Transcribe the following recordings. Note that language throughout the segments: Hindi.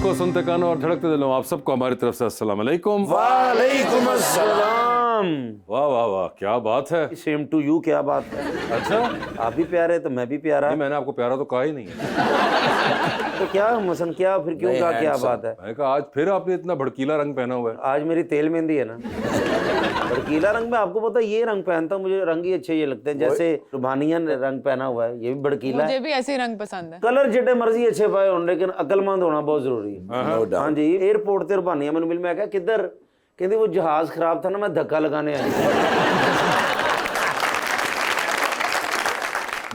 आंखों, सुनते कानों और धड़कते दिलों, आप सबको हमारी तरफ से अस्सलाम वालेकुम। वालेकुम अस्सलाम। वाह वाह वाह, क्या बात है। Same to you. क्या बात है? अच्छा, आप भी प्यारे तो मैं भी प्यारा। नहीं मैंने आपको प्यारा तो कहा ही नहीं है। तो क्या मसन, क्या फिर क्यों कहा, क्या बात है? मैंने कहा आज फिर आपने इतना भड़कीला रंग पहना हुआ है। आज मेरी तेल मेहंदी है ना। भड़कीला रंग में आपको पता है, ये रंग पहनता हूँ, मुझे रंग ही अच्छे ये लगते हैं। जैसे रुबानियन रंग पहना हुआ है, ये भी भड़कीला मुझे है। भी ऐसे ही रंग पसंद है। कलर जितने मर्जी अच्छे पाए हो, लेकिन अकलमंद होना बहुत जरूरी है। हाँ जी। एयरपोर्ट ते रुबानिया मैंने मिल, मैं क्या किधर, कहती वो जहाज खराब था ना, मैं धक्का लगाने आई।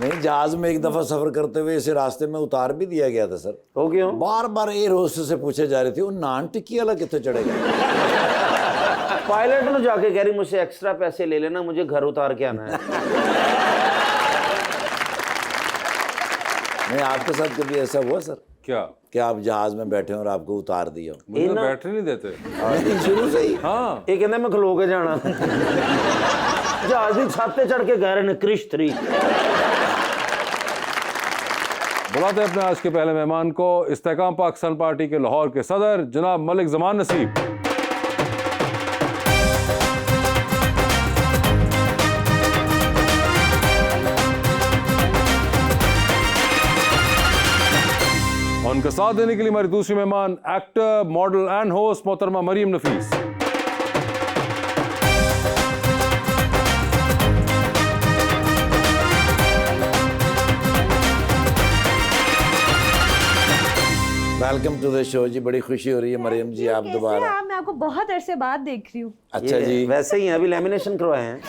नहीं, जहाज में एक दफा सफर करते हुए इसे रास्ते में उतार भी दिया गया था सर। हो क्यों? बार बार एयर होस्टेस से पूछे जा रही थी वो नान टिक्की वाला कितने चढ़ेगा। पायलट ने जाके कह रही मुझसे एक्स्ट्रा पैसे ले लेना, मुझे घर उतार के आना है। नहीं, आपके साथ कभी ऐसा हुआ सर क्या? कि आप जहाज में बैठे हो और आपको उतार दिया हो? मुझे तो बैठने नहीं देते। नहीं, शुरू से ही। हाँ, ये कहते मैं खलो के जाना। जहाज की छत पे चढ़ के कह रहे ने क्रिश 3। बुलाते हैं अपने आज के पहले मेहमान को, इस्तेकाम पाकिस्तान पार्टी के लाहौर के सदर जनाब मलिक जमान नसीब। और उनका साथ देने के लिए हमारी दूसरी मेहमान एक्टर, मॉडल एंड होस्ट मोहतरमा मरीम नफीस। वेलकम टू द शो जी, बड़ी खुशी हो रही है मरियम जी आप दोबारा। मैं आपको बहुत अरसे बाद देख रही हूँ। अच्छा जी, वैसे ही हैं, अभी लेमिनेशन करवाए हैं।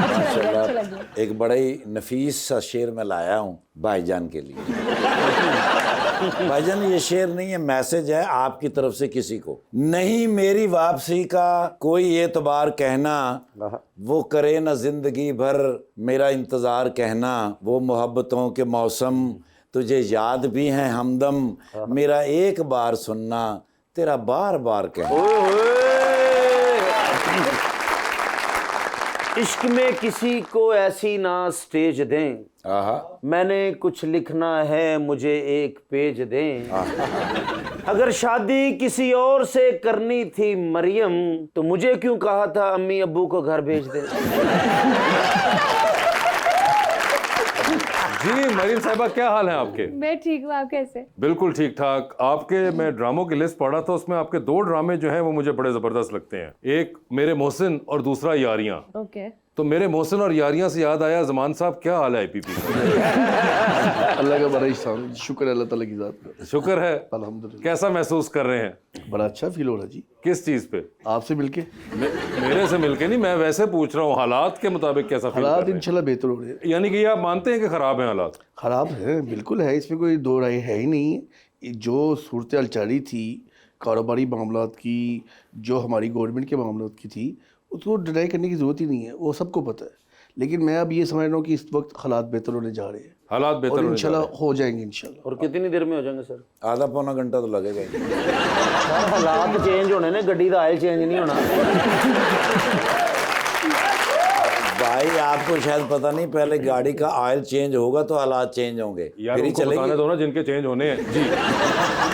माशाल्लाह। एक बड़ा ही नफीस सा शेर मैं लाया हूँ भाईजान के लिए। भाईजान, ये शेर नहीं है, मैसेज है आपकी तरफ से किसी को। नहीं मेरी वापसी का कोई एतबार कहना, वो करे ना जिंदगी भर मेरा इंतजार कहना, वो मोहब्बतों के मौसम तुझे याद भी हैं हमदम, मेरा एक बार सुनना तेरा बार बार कहना। इश्क में किसी को ऐसी ना स्टेज दें, मैंने कुछ लिखना है मुझे एक पेज दें। अगर शादी किसी और से करनी थी मरियम, तो मुझे क्यों कहा था अम्मी अब्बू को घर भेज दें। जी मरीम साहिबा, क्या हाल है आपके? मैं ठीक हूँ, आप कैसे? बिल्कुल ठीक ठाक। आपके मैं ड्रामों की लिस्ट पढ़ा था, उसमें आपके 2 ड्रामे जो हैं वो मुझे बड़े जबरदस्त लगते हैं। एक मेरे मोहसिन और दूसरा यारियां। ओके। तो मेरे मोहसिन और यारियां से याद आया, जमान साहब क्या हाल है आईपीपी का? अल्लाह का बड़ा एहसान, शुक्र है अल्लाह ताला की जात का। शुक्र है। अल्हम्दुलिल्लाह। कैसा महसूस कर रहे हैं? बड़ा अच्छा फील हो रहा है जी। किस चीज पे? आपसे मिलके। मेरे से मिलके नहीं, मैं वैसे पूछ रहा हूँ हालात के मुताबिक कैसा फील कर हालात रहे हैं? इंशाल्लाह बेहतर हो रहे हैं। यानी कि ये आप मानते हैं कि खराब हैं हालात? ख़राब है, बिल्कुल है, इसमें कोई दो राय है ही नहीं। जो सूरत हाल चल रही थी कारोबारी मामलात की, जो हमारी गवर्नमेंट के मामलात की थी, उसको डिनाई करने की ज़रूरत ही नहीं है, वो सबको पता है। लेकिन मैं अब ये समझ रहा हूँ कि इस वक्त हालात बेहतर होने जा रहे हैं हालात बेहतर और होने जा रहे इंशाल्लाह हो जाएंगे इंशाल्लाह। और कितनी देर में हो जाएंगे सर? आधा पौना घंटा तो लगेगा ही। सर हालात चेंज होने ने, गड्डी का आयल चेंज नहीं होना। भाई आपको शायद पता नहीं, पहले गाड़ी का ऑयल चेंज होगा तो हालात चेंज होंगे, यार फिर ही उनको बताने चलेगी। दो ना जिनके चेंज होने हैं। जी ये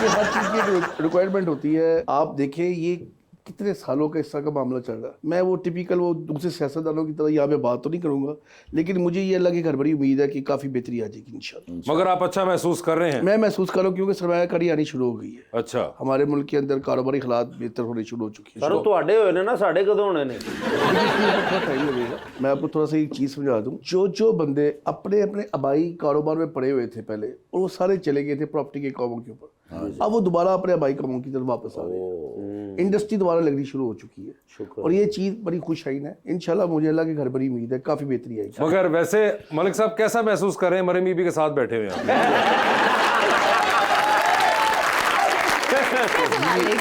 हर चीज़ की रिक्वायरमेंट होती है। आप देखें ये कितने सालों का इस तरह का मामला चल रहा है। मैं वो टिपिकल वो दूसरे सियासतदानों की तरह यहाँ पे बात तो नहीं करूँगा, लेकिन मुझे ये अल्लाह की घर भरी उम्मीद है कि काफ़ी बेहतरी आ जाएगी इंशाल्लाह। मगर आप अच्छा महसूस कर रहे हैं? मैं महसूस कर रहा हूँ क्योंकि सरमायाकारी आनी शुरू हो गई है। अच्छा, हमारे मुल्क के अंदर कारोबारी हालात बेहतर होने शुरू हो चुके हैं। सर तुहाडे होए ने ना, साडे कदों होने ने? थोड़ा टाइम लगेगा। मैं आपको थोड़ा सा एक चीज़ समझा दूँ। जो बंदे अपने अपने आबाई कारोबार में पड़े हुए थे पहले, और वो सारे चले गए थे प्रॉपर्टी के कामों के ऊपर, अब वो दोबारा अपने आबाई कामों की तरफ वापस आ गए। इंडस्ट्री दोबारा लगनी शुरू हो चुकी है और ये चीज़ बड़ी खुशहाइन है। इंशाल्लाह मुझे अल्लाह के घर बड़ी उम्मीद है, काफ़ी बेहतरी आएगी। मगर वैसे मलिक साहब कैसा महसूस कर रहे हैं मरीम बीबी के साथ बैठे हुए हैं?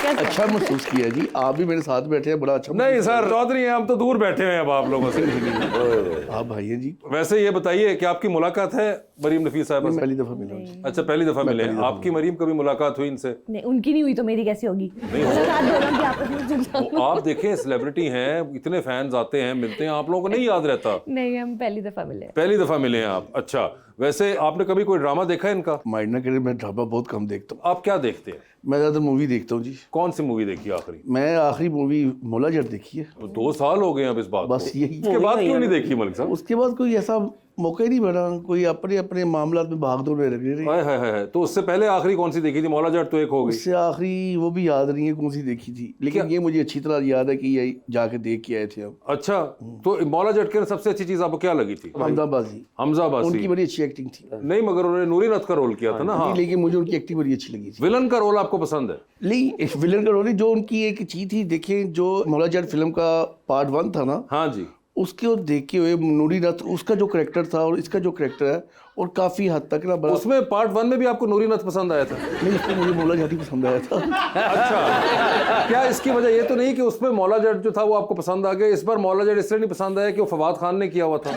अच्छा महसूस किया जी, आप भी मेरे साथ बैठे हैं, बड़ा अच्छा। नहीं सर, चौधरी हैं हम तो दूर बैठे हुए हैं अब आप लोगों से। आप भाई हैं जी। वैसे ये बताइए कि आपकी मुलाकात है मरीम नफीस साहिबा से? पहली दफ़ा मिला हूँ। अच्छा, पहली दफा मिले हैं। आपकी मरीम कभी मुलाकात हुई इनसे? नहीं, उनकी नहीं हुई तो मेरी कैसे होगी? मुलाकात दोनों की आपस में जुड़ जाऊं। तो आप देखें, सेलिब्रिटी हैं, इतने फैंस आते हैं, मिलते हैं, आप लोगों को नहीं याद रहता? नहीं, हम पहली दफा मिले। पहली दफा मिले हैं आप? अच्छा, वैसे आपने कभी कोई ड्रामा देखा है इनका? माइंड ना करे, मैं ड्रामा बहुत कम देखता हूँ। आप क्या देखते हैं? मैं ज़्यादातर मूवी देखता हूँ जी। कौन सी मूवी देखी आखिरी? मैं आखिरी मूवी मौला जट देखी है। तो 2 साल हो गए हैं अब इस बात बस को। यही। उसके बाद क्यों नहीं देखी मलिक साहब? उसके बाद कोई ऐसा मौका ही नहीं बना, कोई अपने अपने मामला में भाग दौड़ में लगे रही। हाय हाय हाय। तो उससे पहले आखिरी कौन सी देखी थी? मौला जट तो एक हो गई। उससे आखिरी वो भी याद नहीं है कौन सी देखी थी, लेकिन ये मुझे अच्छी तरह याद है कि ये जाके देख के आए थे हम। अच्छा, तो मौला जट के सबसे अच्छी चीज आपको क्या लगी थी? हमदाबाजी, हमजा बासी। उनकी बड़ी अच्छी एक्टिंग थी। नहीं, मगर उन्होंने नूरी नथ का रोल किया था ना। हाँ, लेकिन मुझे उनकी एक्टिंग बड़ी अच्छी लगी थी। विलन का रोल आपको पसंद है? नहीं, इस विलन का रोल नहीं, जो उनकी एक चीज थी, देखें जो मौला जट फिल्म का पार्ट 1 था ना, हाँ जी, उसके देखे हुए नूरी नथ, उसका जो करेक्टर था और इसका जो करेक्टर है, और काफी हद तक ना बड़ा। उसमें पार्ट 1 में भी आपको नूरी नथ पसंद आया था? नहीं, उसमें मुझे मौला जट ही पसंद आया था। अच्छा, क्या इसकी वजह ये तो नहीं कि उसमें मौला जट जो था वो आपको पसंद आ गया? इस बार मौला जट इसलिए नहीं पसंद आया कि वो फवाद खान ने किया हुआ था?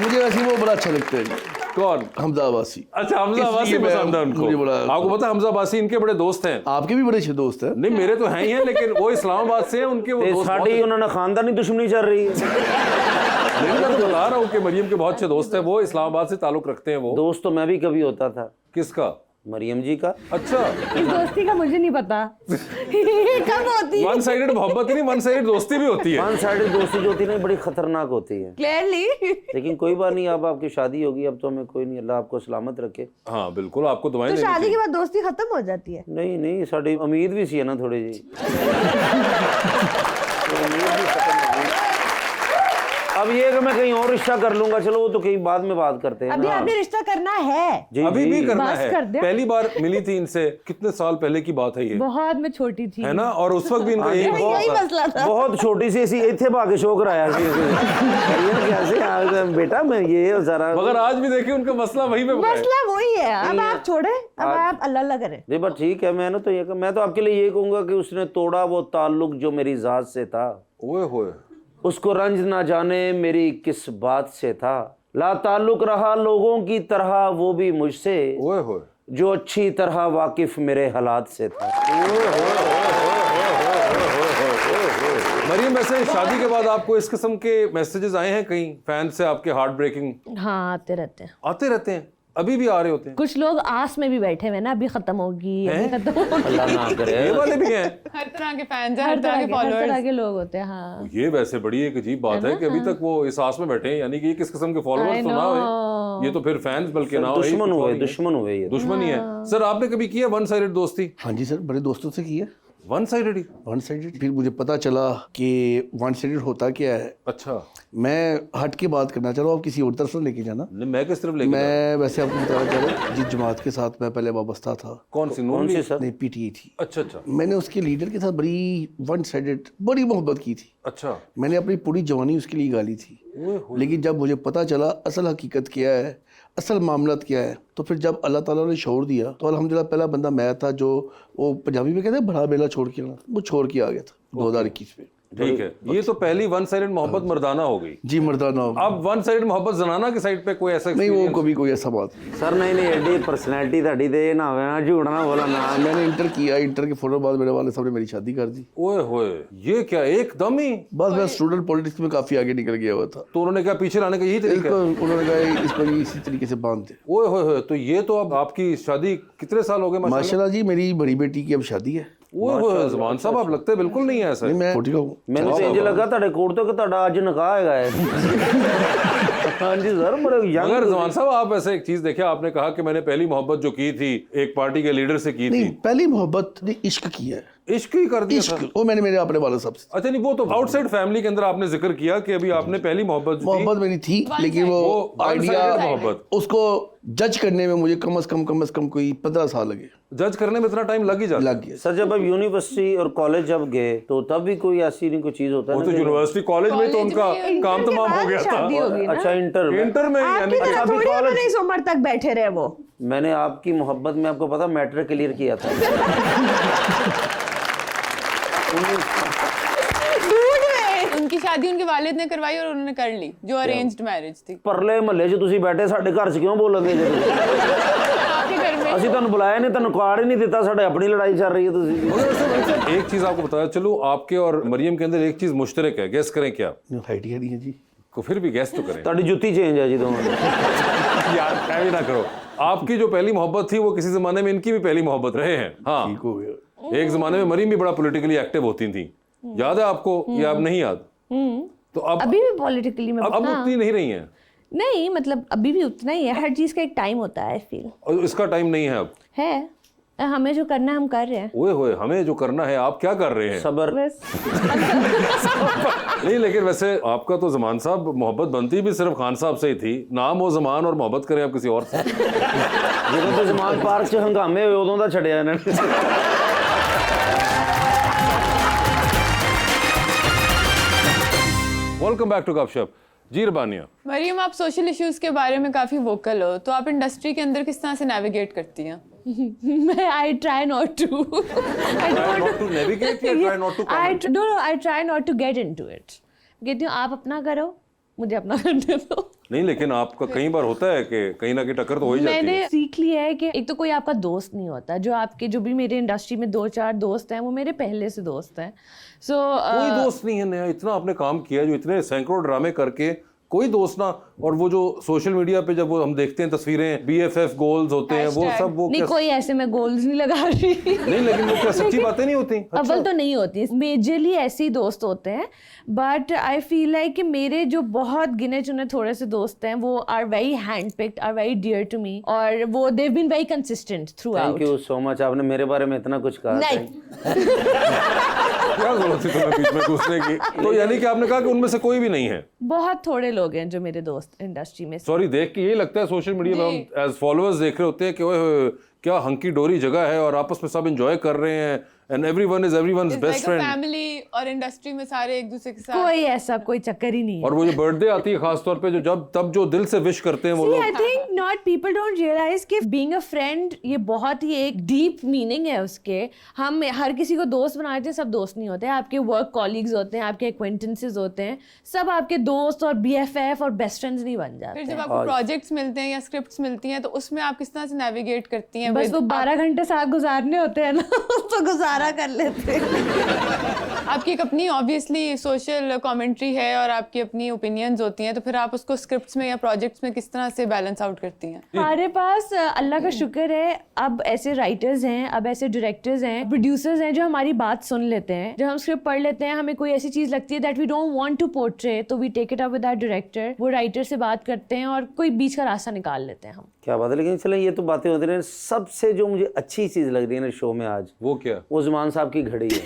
मुझे वैसे वो बड़ा अच्छा लगता है। कौन? हमजा अब्बासी। अच्छा, हमजा अब्बासी इसलिए मैं- पसंद है उनको। मुझे बड़ा। आपको पता है हमजा अब्बासी इनके बड़े दोस्त हैं? आपके भी बड़े अच्छे दोस्त हैं। नहीं, मेरे तो हैं ही हैं, लेकिन वो इस्लामाबाद से हैं, उनके वो दोस्त बहुत साड़ी हैं। उन्होंने खानदानी दुश्मनी चल रही है। लेकिन मैं तो बता रहा हूँ कि मरियम के बहुत अच्छे दोस्त हैं, वो इस्लामाबाद से ताल्लुक रखते हैं। वो दोस्त तो मैं भी कभी होता था। किसका? मरियम जी का। अच्छा, इस दोस्ती का मुझे नहीं पता। कब होती है? वन साइडेड मोहब्बत नहीं, वन साइडेड दोस्ती भी होती है। वन साइडेड दोस्ती जो होती है ना, बड़ी खतरनाक होती है। क्लियरली। लेकिन कोई बात नहीं, अब आपकी शादी होगी, अब तो हमें कोई नहीं, अल्लाह आपको सलामत रखे। हाँ बिल्कुल, आपको दुआएं तो देनी शादी चाहिए। के बाद दोस्ती खत्म हो जाती है? नहीं नहीं, साड़ी उम्मीद भी सी है ना थोड़ी जी। अब ये कि मैं कहीं और रिश्ता कर लूंगा, चलो वो तो कहीं बाद में बात करते हैं अभी ना। आपने रिश्ता करना है? जी अभी भी जी। करना बस है। कर दे। पहली बार मिली थी इनसे, कितने साल पहले की बात है ये, बहुत मैं छोटी थी, है ना? और उस वक्त भी इनका यही यही मसला था। बहुत छोटी सी ऐसी इतने भागे शो कराया कैसे बेटा मैं ये सारा। मगर आज भी देखिए उनका मसला वही पे है। मसला वही है। अब आप छोड़े, अब आप अल्लाह अल्लाह करें। जी बस ठीक है। मैंने तो ये मैं तो आपके लिए ये कहूंगा कि उसने तोड़ा वो ताल्लुक जो मेरी जात से था। ओए होए, उसको रंज ना जाने मेरी किस बात से था। ला ताल्लुक रहा लोगों की तरह वो भी मुझसे, ओए होए। जो अच्छी तरह वाकिफ मेरे हालात से था। मरियम, वैसे शादी के बाद आपको इस किस्म के मैसेजेस आए हैं कहीं फैन से आपके हार्ट ब्रेकिंग? हाँ, आते रहते हैं। आते रहते हैं, अभी भी आ रहे होते हैं? कुछ लोग आस में भी बैठे हुए ना, अभी खत्म होगी, अभी खत्म होगी। अल्लाह ना करे। ये वाले भी हैं? हर तरह के फैंस हैं, हर तरह के फॉलोअर्स। हर तरह के लोग होते हैं। हाँ, ये वैसे बड़ी एक अजीब बात है कि अभी तक वो इस आस में बैठे हैं, यानी कि ये किस किस्म के I फॉलोअर्स तो ना हुए, know। ये तो फिर फैंस बल्कि ना हुए, दुश्मन कुछ और हुए, ही है। दुश्मन हुए ये। दुश्मन ही है। सर, आपने कभी किया वन साइडेड दोस्ती? हाँ जी सर, बड़े दोस्तों से की है वन साइडेड ही? One sided. फिर मुझे पता चला कि वन साइडेड होता क्या है। अच्छा, मैं हट के बात करना चाह रहा हूँ, आप किसी और तरफ से लेके जाना। नहीं, मैं किस तरफ लेके मैं वैसे आपको बताना चाह रहा हूँ, जिस जमात के साथ मैं पहले वाबस्ता था, कौन सी? कौन सी सर? नहीं, पीटीए थी। अच्छा अच्छा मैंने उसके लीडर के साथ बड़ी वन साइडेड बड़ी मोहब्बत की थी। अच्छा। मैंने अपनी पूरी जवानी उसके लिए गाली थी। लेकिन जब मुझे पता चला असल हकीकत क्या है, असल मामलत क्या है, तो फिर जब अल्लाह ताला ने शोर दिया, तो अल्हम्दुलिल्लाह पहला बंदा मैं था जो, वो पंजाबी में कहते हैं बड़ा बेला छोड़ के आना, वो छोड़ के आ गया था 2021 में। ठीक है, ये तो पहली वन साइडेड मोहब्बत मर्दाना हो गई। जी मर्दाना हो गया। अब वन साइडेड मोहब्बत जनाना की साइड पे कोई ऐसा नहीं, वो experience? कभी कोई ऐसा बात नहीं। सर नहीं नहीं, एडी पर्सनैलिटी ਤੁਹਾਡੀ ਤੇ ਨਾ ਹੋਵੇ ਨਾ, ਝੂਠ ना बोला ना। मैंने इंटर किया, इंटर के फौरन बाद मेरे वाले साहब ने मेरी शादी कर दी। ओए होए, ये क्या एकदम ही? बस मैं स्टूडेंट पॉलिटिक्स में काफी आगे निकल गया हुआ था। तो उन्होंने क्या पीछे लाने का यही तरीका इसको है? उन्होंने कहा इसको इसी तरीके से बांध दे। ओए होए होए, तो ये तो अब आपकी शादी कितने साल हो गए? माशाल्लाह। माशाल्लाह जी, मेरी बड़ी बेटी की अब शादी है। ओए होए, ज़मान साहब आप लगते बिल्कुल नहीं है ऐसा। नहीं, मैं 40 का हूँ। ਮੈਨੂੰ ਤੇ ਇੰਜ ਲੱਗਾ ਤੁਹਾਡੇ ਕੋਲ ਤੋਂ ਕਿ ਤੁਹਾਡਾ ਅੱਜ ਨਿਕਾਹ ਹੈਗਾ ਹੈ। ਹਾਂਜੀ ਸਰ, बड़े यंग। मगर ज़मान साहब, आप ऐसे एक चीज देखिए, आपने कहा कि मैंने पहली मोहब्बत जो की थी एक पार्टी के लीडर से की थी। नहीं, पहली मोहब्बत ने इश्क किया है। इश्क ही कर दिया था? इश्क वो मैंने मेरे अपने वाले साहब से। अच्छा, नहीं, वो तो आउटसाइड फैमिली के अंदर आपने जिक्र किया कि अभी आपने पहली मोहब्बत जो थी, मोहब्बत मेरी थी, लेकिन वो one-sided आइडिया मोहब्बत। उसको जज करने में मुझे कम से कम कोई 15 साल लगे, जज करने में इतना टाइम लग ही जाता है। लग गया। सर जब अब यूनिवर्सिटी और कॉलेज जब गए तो तब भी कोई ऐसी नहीं कोई चीज होता है वो ना तो कि- यूनिवर्सिटी कॉलेज में तो उनका काम तमाम हो गया था। शादी होगी ना। अच्छा इंटर इंटर में यानी आपकी तरह थोड़ी उन्होंने इस उम्र तक बैठे रहे वो। मैंने आपकी मोहब्बत में आपको पता मैट्रिक क्लियर किया था। उनकी शादी उनके वालिद ने करवाई और उन्होंने कर ली, जो अरेंज्ड मैरिज थी। परले महल्ले 'ਚ ਤੁਸੀਂ ਬੈਠੇ ਸਾਡੇ ਘਰ 'ਚ ਕਿਉਂ ਬੋਲੋਗੇ ਜੇ ਤੁਸੀਂ? आपके घर में ਅਸੀਂ ਤੁਹਾਨੂੰ ਬੁਲਾਇਆ ਨਹੀਂ, ਤੁਹਾਨੂੰ ਕਾਰਡ ਹੀ ਨਹੀਂ ਦਿੱਤਾ, ਸਾਡੇ ਆਪਣੀ ਲੜਾਈ ਚੱਲ ਰਹੀ ਹੈ ਤੁਸੀਂ। एक चीज आपको बताया चलो, आपके और मरियम के अंदर एक चीज मुश्तरक है, गैस करें क्या? हाइट नहीं है जी। को फिर भी गैस तो करें ਤੁਹਾਡੀ ਜੁੱਤੀ ਚੇंज ਹੈ ਜੀ ਦੋਵਾਂ ਦੀ। यार, क्या भी ना करो। आपकी जो पहली मोहब्बत थी वो किसी जमाने में इनकी भी पहली मोहब्बत रहे हैं। हाँ, ठीक हो गया। एक जमाने में मरीम भी बड़ा पॉलिटिकली एक्टिव होती थी, याद है आपको या अब नहीं याद? तो अब अभी भी पॉलिटिकली में अब उतनी नहीं रही हैं नहीं, मतलब अभी भी उतना ही है। हर चीज का एक टाइम होता है, आई फील और इसका टाइम नहीं है अब। है। हमें जो करना है हम कर रहे हैं ओए होए, हमें जो करना है आप क्या कर रहे हैं? सबर। बस। नहीं, लेकिन वैसे आपका तो जमान साहब मोहब्बत बनती भी सिर्फ खान साहब से ही थी। नाम हो जमान और मोहब्बत करें आप किसी और से। ਜਦੋਂ तो जमान पार्क च हंगामे होए उदों दा छड़िया इन्हां ने। वेलकम बैक टू गपशप। जी रबानिया, मरियम, आप सोशल इश्यूज के बारे में काफी वोकल हो, तो आप इंडस्ट्री के अंदर किस तरह से नेविगेट करती हैं? मैं I try not to not to navigate या try not to comment? I try not to get into it. कहती हूँ आप अपना करो, मुझे अपना करने दो। नहीं, लेकिन आपका कई बार होता है कि कहीं ना कहीं टक्कर तो हो ही जाती है। मैंने सीख लिया है कि एक तो कोई आपका दोस्त नहीं होता। जो भी मेरे इंडस्ट्री में 2-4 दोस्त हैं वो मेरे पहले से दोस्त हैं। सो कोई दोस्त नहीं है नया। इतना आपने काम किया, जो इतने सैकड़ों ड्रामे करके कोई दोस्त ना। और वो जो सोशल मीडिया पे जब वो हम देखते हैं तस्वीरें, BFF गोल्स होते हैं, वो सब वो नहीं, कोई ऐसे मैं गोल्स नहीं लगा रही। नहीं, लेकिन वो क्या सच्ची बातें नहीं होती? अव्वल तो नहीं होती, मेजरली ऐसे ही दोस्त होते हैं। बट आई फील लाइक कि मेरे जो बहुत गिने चुने थोड़े से दोस्त हैं वो are very hand picked, are very dear to me, और वो they been very consistent throughout. Thank you so much, आपने मेरे बारे में इतना कुछ कहा। नहीं, क्या जरूरत थी तुम्हें बीच में घुसने की? तो यानी कि आपने कहा कि उनमें से कोई भी नहीं है? बहुत थोड़े लोग हैं जो मेरे दोस्त इंडस्ट्री में। सॉरी, देख के ये लगता है सोशल मीडिया में हम एज फॉलोअर्स देख रहे होते हैं कि ओए क्या हंकी डोरी जगह है और आपस में सब एंजॉय कर रहे हैं and everyone is everyone's best friend. Family और इंडस्ट्री में सारे एक दूसरे के साथ। कोई ऐसा कोई चक्कर ही नहीं है। और वो जो बर्थडे आती है खास तौर पे, जो तब जो दिल से विश करते हैं वो लोग। I think not people don't realise कि बीइंग अ फ्रेंड ये बहुत ही एक डीप मीनिंग है उसके। हम हर किसी को दोस्त बनाते हैं, सब दोस्त नहीं होते। आपके वर्क कॉलीग्स होते हैं, आपके एक्वेंटेंसेस होते हैं, सब आपके दोस्त और BFF और बेस्ट फ्रेंड्स नहीं बन जाते। फिर जब आपको प्रोजेक्ट्स मिलते हैं या स्क्रिप्ट्स मिलती हैं तो उसमें आप किस तरह से नेविगेट करती हैं? बस वो 12 घंटे साथ गुजारने होते हैं ना, तो गुजारा कर लेते हैं। आपकी एक अपनी ऑब्वियसली सोशल कमेंट्री है और आपकी अपनी ओपिनियंस होती हैं, तो फिर आप उसको स्क्रिप्ट्स में या प्रोजेक्ट्स में किस तरह से बैलेंस आउट करती हैं? हमारे पास अल्लाह का शुक्र है अब ऐसे राइटर्स हैं, अब ऐसे डायरेक्टर्स हैं, प्रोड्यूसर्स हैं जो हमारी बात सुन लेते हैं। जब हम स्क्रिप्ट पढ़ लेते हैं, हमें कोई ऐसी चीज लगती है that we don't want to portray, तो we take it up with our director. वो राइटर से बात करते हैं और कोई बीच का रास्ता निकाल लेते हैं हम। क्या बात है। लेकिन चले ये तो बातें होती रही। सबसे जो मुझे अच्छी चीज लग रही है ना शो में आज, वो क्या? वो ज़मान साहब की घड़ी है।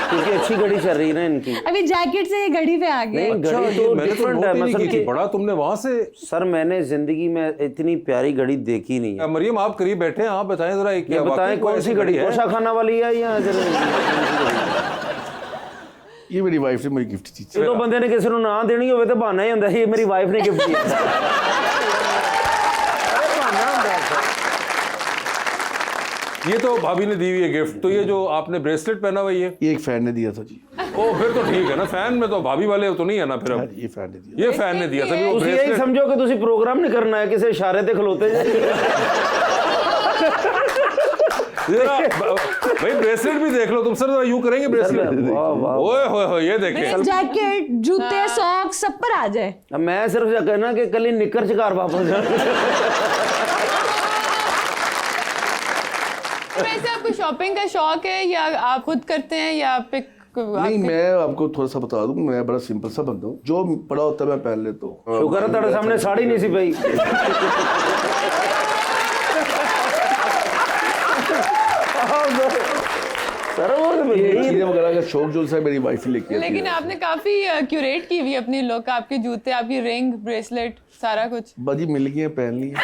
क्योंकि अच्छी घड़ी चल रही है ना इनकी। अभी जैकेट से ये घड़ी पे आ गए। नहीं, अच्छा, घड़ी ये तो मैंने डिफरेंट है। मतलब कि बड़ा तुमने वहां से। सर, मैंने जिंदगी में इतनी प्यारी घड़ी देखी नहीं है। मरियम, आप करीब बैठे हैं, आप बताएं जरा एक ये बताएं कौन सी घड़ी है? कोशा खाना वाली है या ये मेरी वाइफ ने मेरी गिफ्ट दी थी। जो बंदे ने किसी को ना देनी होवे तो बहाना ही होता है, ये मेरी वाइफ ने गिफ्ट दिया। ये तो भाभी ने दी हुई है गिफ्ट। तो ये जो आपने ब्रेसलेट पहना हुआ ये एक फैन ने दिया था जी। ओ, फिर तो ठीक है ना। फैन में तो भाभी वाले तो नहीं है ना फिर अब? ये फैन ने दिया। ये फैन ने दिया था वो ਤੁਸੀਂ यही ब्रेसलेट। समझो कि तुसी प्रोग्राम नहीं करना है, किसी इशारे ते खलोते जाइए। भाई ब्रेसलेट भी देख लो तुम सर, जरा यूं करेंगे ब्रेसलेट। ओए होए, ये देखें। जैकेट, जूते, सॉक्स सब पर आ जाए। अब मैं सिर्फ ये कहना कि कल ही निकर च घर वापस जा। वैसे आपको शॉपिंग का शौक है या आप खुद करते हैं या आप नहीं, मैं आपको थोड़ा सा बता दूं, मैं बड़ा सिंपल सा बंदा हूँ। जो पड़ा होता है मैं पहन लेता हूँ। शुक्र है तेरे सामने साड़ी नहीं सी पई। सर वो ये चीजें वगैरह का शौक जो है मेरी वाइफ ही लेके आती है। लेकिन आपने काफी क्यूरेट की हुई अपनी लुक, आपके जूते, आपकी रिंग, ब्रेसलेट, सारा कुछ। बाजी मिल गई है, पहन ली है।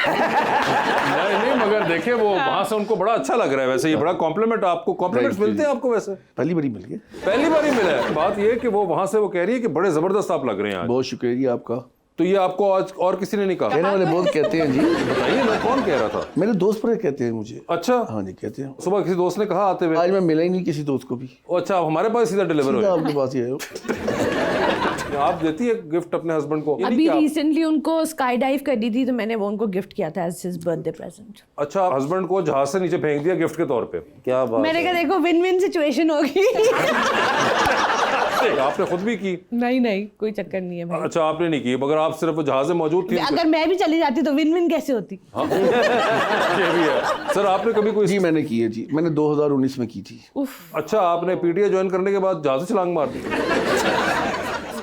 नहीं, मगर देखे वो वहां से उनको बड़ा अच्छा लग रहा है। वैसे ये बड़ा कॉम्प्लीमेंट, आपको कॉम्प्लीमेंट्स मिलते हैं आपको? वैसे पहली बारी मिल गई। पहली बार ही मिला है। बात ये है कि वो वहां से वो कह रही है कि बड़े जबरदस्त आप लग रहे हैं आज। बहुत शुक्रिया आपका। तो ये आपको आज और किसी ने नहीं कहा? कहने वाले बहुत कहते हैं जी। बताइए ना, कौन कह रहा था? मेरे दोस्त पर कहते हैं मुझे। अच्छा, हाँ जी, कहते हैं। सुबह किसी दोस्त ने कहा आते हुए? आज मैं मिला ही नहीं किसी दोस्त को भी। अच्छा, आप हमारे पास सीधा डिलीवर सीधा हो? आपके पास ही आए हो। आप देती है गिफ्ट अपने हस्बैंड को? यानी अभी क्या आप- रिसेंटली उनको स्काई डाइव करनी थी तो मैंने वो उनको गिफ्ट किया था एज हिज बर्थडे प्रेजेंट। अच्छा, हस्बैंड को जहाज से नीचे फेंक दिया गिफ्ट के तौर पे? क्या बात मैंने कहा देखो विन विन सिचुएशन होगी। आपने खुद भी की? नहीं नहीं कोई चक्कर नहीं है भाई। अच्छा, आपने नहीं की, मगर आप सिर्फ जहाज में मौजूद थी? अगर मैं भी चली जाती तो विन विन कैसे होती? ये भी है। सर आपने कभी कोई जी मैंने की है जी, मैंने 2019 में की थी। अच्छा, आपने पीटीए ज्वाइन करने के बाद जहाज से छलांग मार दी?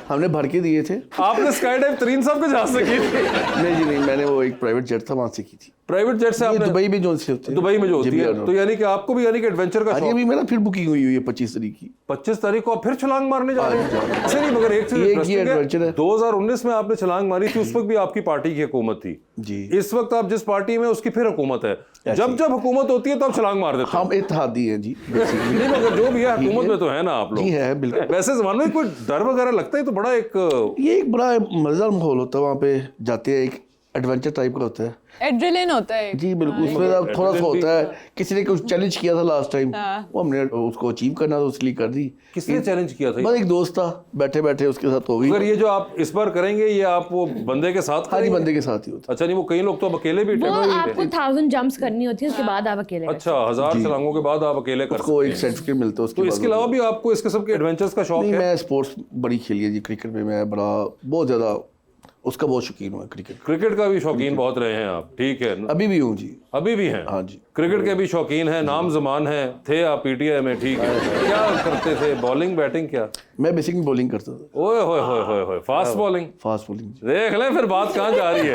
हमने भर के दिए थे। आपने स्काई डाइव तरीन साहब के जहाज से की थी? नहीं जी नहीं, मैंने वो एक प्राइवेट जेट था वहां से की थी। प्राइवेट जेट से ये आपने? दुबई में जो से होते हैं। दुबई में जो होती JBR है, तो यानी कि आपको भी यानी कि एडवेंचर का अरे शौक? अभी मेरा फिर बुकिंग हुई है 25 तारीख की। 25 तारीख को आप फिर छलांग मारने जा रहे हैं? अच्छा, नहीं मगर एक चीज ये इंटरेस्टिंग एडवेंचर है, है। 2019 में आपने छलांग मारी थी, उस वक्त भी आपकी पार्टी की हुकूमत थी जी। इस वक्त आप जिस पार्टी में, उसकी फिर हुकूमत है। जब जब हुकूमत होती है तो आप छलांग मार देते हैं। हम इत्तेहादी हैं जी। नहीं मगर जो भी है हुकूमत में तो है ना आप लोग? जी है, बिल्कुल। वैसे जमाने में कोई डर वगैरह लगता है तो बड़ा एक ये एक बड़ा मजेदार माहौल होता है वहाँ पे जाते हैं, एक एडवेंचर टाइप का होता है। एड्रेलिन होता है। जी बिल्कुल, उसमें अब थोड़ा सा होता है। किसी ने कुछ चैलेंज किया था लास्ट टाइम, वो हमने उसको अचीव करना था, उसके लिए कर दी। किसने चैलेंज किया था? बस एक दोस्त था, बैठे बैठे उसके साथ हो गई। अगर ये जो आप इस बार करेंगे, ये आप वो बंदे के साथ हाँ जी, करेंगे? बंदे के साथ ही होता अच्छा, नहीं वो कई लोग तो अब अकेले भी वो टेक्नोलॉजी आपको 1000 जंप्स करनी होती है उसके बाद आप अकेले करते अच्छा, 1000 छलांगों के बाद आप अकेले कर है। उसको सकते एक हैं। सर्टिफिकेट मिलता है उसके तो बाद। इसके अलावा भी आपको इस किस्म के एडवेंचर्स का शौक नहीं, है? मैं स्पोर्ट्स बड़ी खेली है जी। क्रिकेट में मैं बड़ा बहुत ज़्यादा उसका बहुत शौकीन हूँ। क्रिकेट क्रिकेट का भी शौकीन बहुत रहे हैं आप? ठीक है, अभी भी हूँ जी। अभी भी हैं? हाँ जी। क्रिकेट के भी शौकीन हैं, नाम जमान है, थे आप पीटीआई में? ठीक है। क्या करते थे, बॉलिंग बैटिंग क्या? मैं बेसिकली बॉलिंग करता था। ओए होए होए होए होए, फास्ट बॉलिंग? Fast bowling. देख लें फिर बात कहाँ जा रही है।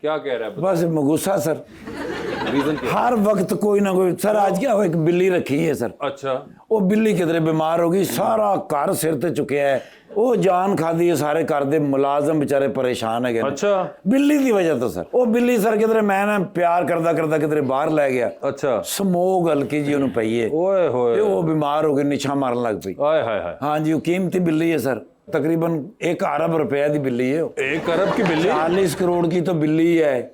क्या कह रहा है? बस गुस्सा सर, रीजन क्या? हर वक्त कोई ना कोई। सर आज क्या हुआ, एक बिल्ली रखी है सर, अच्छा, वो बिल्ली किधरे बीमार हो गई, सारा घर सिर ते चुकिया है, वो जान खादी है सारे घर दे मुलाजम बेचारे परेशान है। अच्छा, बिल्ली की वजह तो सर, वो बिल्ली सर किधरे मैं ना प्यार करदा करदा किधरे बाहर लै गया, अच्छा, स्मोक हल्की जी उन्हें पई है, ओए होए, ते वो बीमार हो गई, निछा मारन लग पई। हाय हाय हाय। हाँ जी, वो कीमती बिल्ली है सर, तकरीबन 1 अरब रुपया की बिल्ली है वो। 1 अरब की बिल्ली? 40 करोड़ की तो बिल्ली है,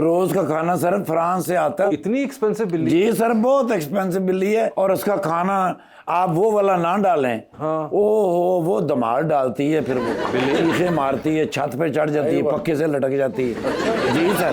रोज का खाना सर फ्रांस से आता है। इतनी एक्सपेंसिव बिल्ली? जी सर, बहुत एक्सपेंसिव बिल्ली है, और उसका खाना आप वो वाला ना डालें। हाँ। वो धमाल डालती है, फिर वो चीखे मारती है, छत पे चढ़ जाती है, पक्के से लटक जाती है। जी सर।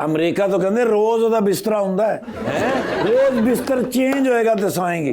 अमेरिका तो कहते रोज ਉਹਦਾ ਬਿਸਤਰਾ ਹੁੰਦਾ ਹੈ, रोज बिस्तर चेंज होएगा तो सोएंगी।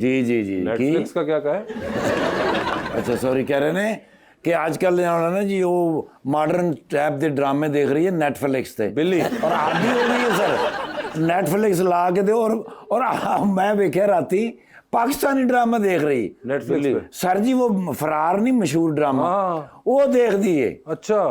जी जी जी की Netflix का क्या कहा है? अच्छा सॉरी, कह रहे ने कि आजकल ना जी वो मॉडर्न टाइप के ड्रामे देख रही है नेटफ्लिक्स पे बिल्ली? और आदि हो गई है सर नेटफ्लिक्स ला के दे, और मैं वेख्या राती पाकिस्तानी ड्रामा देख रही Netflix पे? सर जी वो फरार नहीं मशहूर ड्रामा, हाँ। वो देख दिए। अच्छा,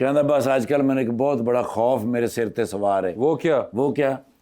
कहता बस आजकल मैंने एक बहुत बड़ा खौफ मेरे सिर ते सवार है। वो क्या? वो क्या?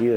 ये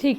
ठीक।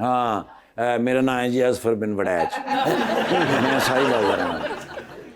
हाँ मेरा नाम है जी असफर बिन वड़ैच, मैं शाही बाबा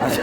अच्छा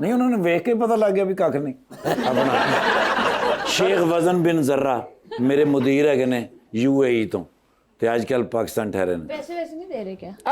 नहीं उन्होंने वेख के पता लग गया भी कख नहीं अपना। शेख वजन बिन जर्रा मेरे मुदीर है ने यूएई तो, ते आजकल पाकिस्तान ठहरे ने। पैसे वैसे नहीं दे रहे क्या?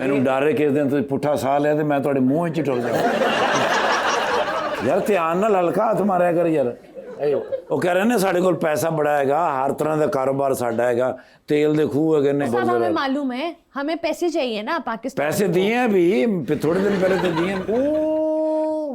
ਮੈਨੂੰ ਡਰ ਹੈ ਕਿਸ ਦਿਨ ਤੁਸੀਂ ਪੁੱਠਾ ਸਾਹ ਲਿਆ ਤੇ ਮੈਂ ਤੁਹਾਡੇ ਮੂੰਹ 'ਚ ਹੀ ਟੁਰ ਜਾਵਾਂ। ਯਾਰ ਧਿਆਨ ਨਾਲ ਹਲਕਾ ਹੱਥ ਮਾਰਿਆ ਕਰ ਯਾਰ। ਉਹ ਕਹਿ ਰਹੇ ਨੇ ਸਾਡੇ ਕੋਲ ਪੈਸਾ ਬੜਾ ਹੈਗਾ, ਹਰ ਤਰ੍ਹਾਂ ਦਾ ਕਾਰੋਬਾਰ ਸਾਡਾ ਹੈਗਾ, तेल दे खूह है ने साहब हमें मालूम है, हमें पैसे चाहिए ना पाकिस्तान पैसे को। दिए हैं अभी थोड़े दिन पहले तो दिए हैं।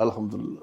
अल्हम्दुलिल्लाह।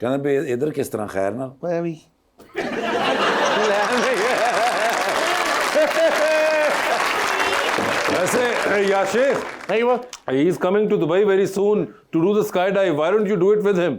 कहना भी इधर किस तरह खैर ना मैं भी Hey, Yashish, नहीं वो he's coming to Dubai very soon to do the skydive. Why don't you do it with him?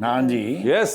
हाँ जी Yes.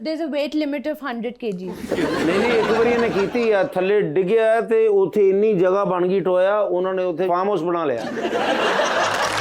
There's a weight limit of 100 kg. ਨਹੀਂ ਇੱਕ ਵਾਰੀ ਇਹਨੇ ਕੀਤੀ ਆ ਥੱਲੇ ਡਿੱਗਿਆ ਤੇ ਉੱਥੇ ਇੰਨੀ ਜਗ੍ਹਾ ਬਣ ਗਈ ਟੋਇਆ ਉਹਨਾਂ ਨੇ ਉੱਥੇ ਫਾਰਮ ਹਾਊਸ ਬਣਾ ਲਿਆ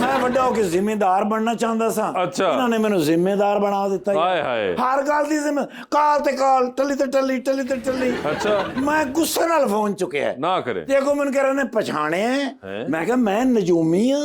ਮੈਂ ਵੱਡਾ ਹੋ ਕੇ ਜ਼ਿੰਮੇਦਾਰ ਬਣਨਾ ਚਾਹੁੰਦਾ ਸਾਂ ਅੱਛਾ। ਇਹਨਾਂ ਨੇ ਮੈਨੂੰ ਜ਼ਿੰਮੇਦਾਰ ਬਣਾ ਦਿੱਤਾ ਜੀ। ਹਾਏ ਹਾਏ। ਹਰ ਗੱਲ ਦੀ ਕਾਲ ਤੇ ਕਾਲ, ਟੱਲੀ ਤੇ ਟੱਲੀ, ਟੱਲੀ ਤੇ ਟੱਲੀ। ਅੱਛਾ। ਮੈਂ ਗੁੱਸੇ ਨਾਲ ਫੋਨ ਚੁੱਕਿਆ ਨਾ ਕਰੇ। ਦੇਖੋ ਮੈਨੂੰ ਕਹਿ ਰਹੇ ਨੇ ਪਛਾਣਿਆ ਹੈ। ਮੈਂ ਕਿਹਾ ਮੈਂ ਨਜੂਮੀ ਆ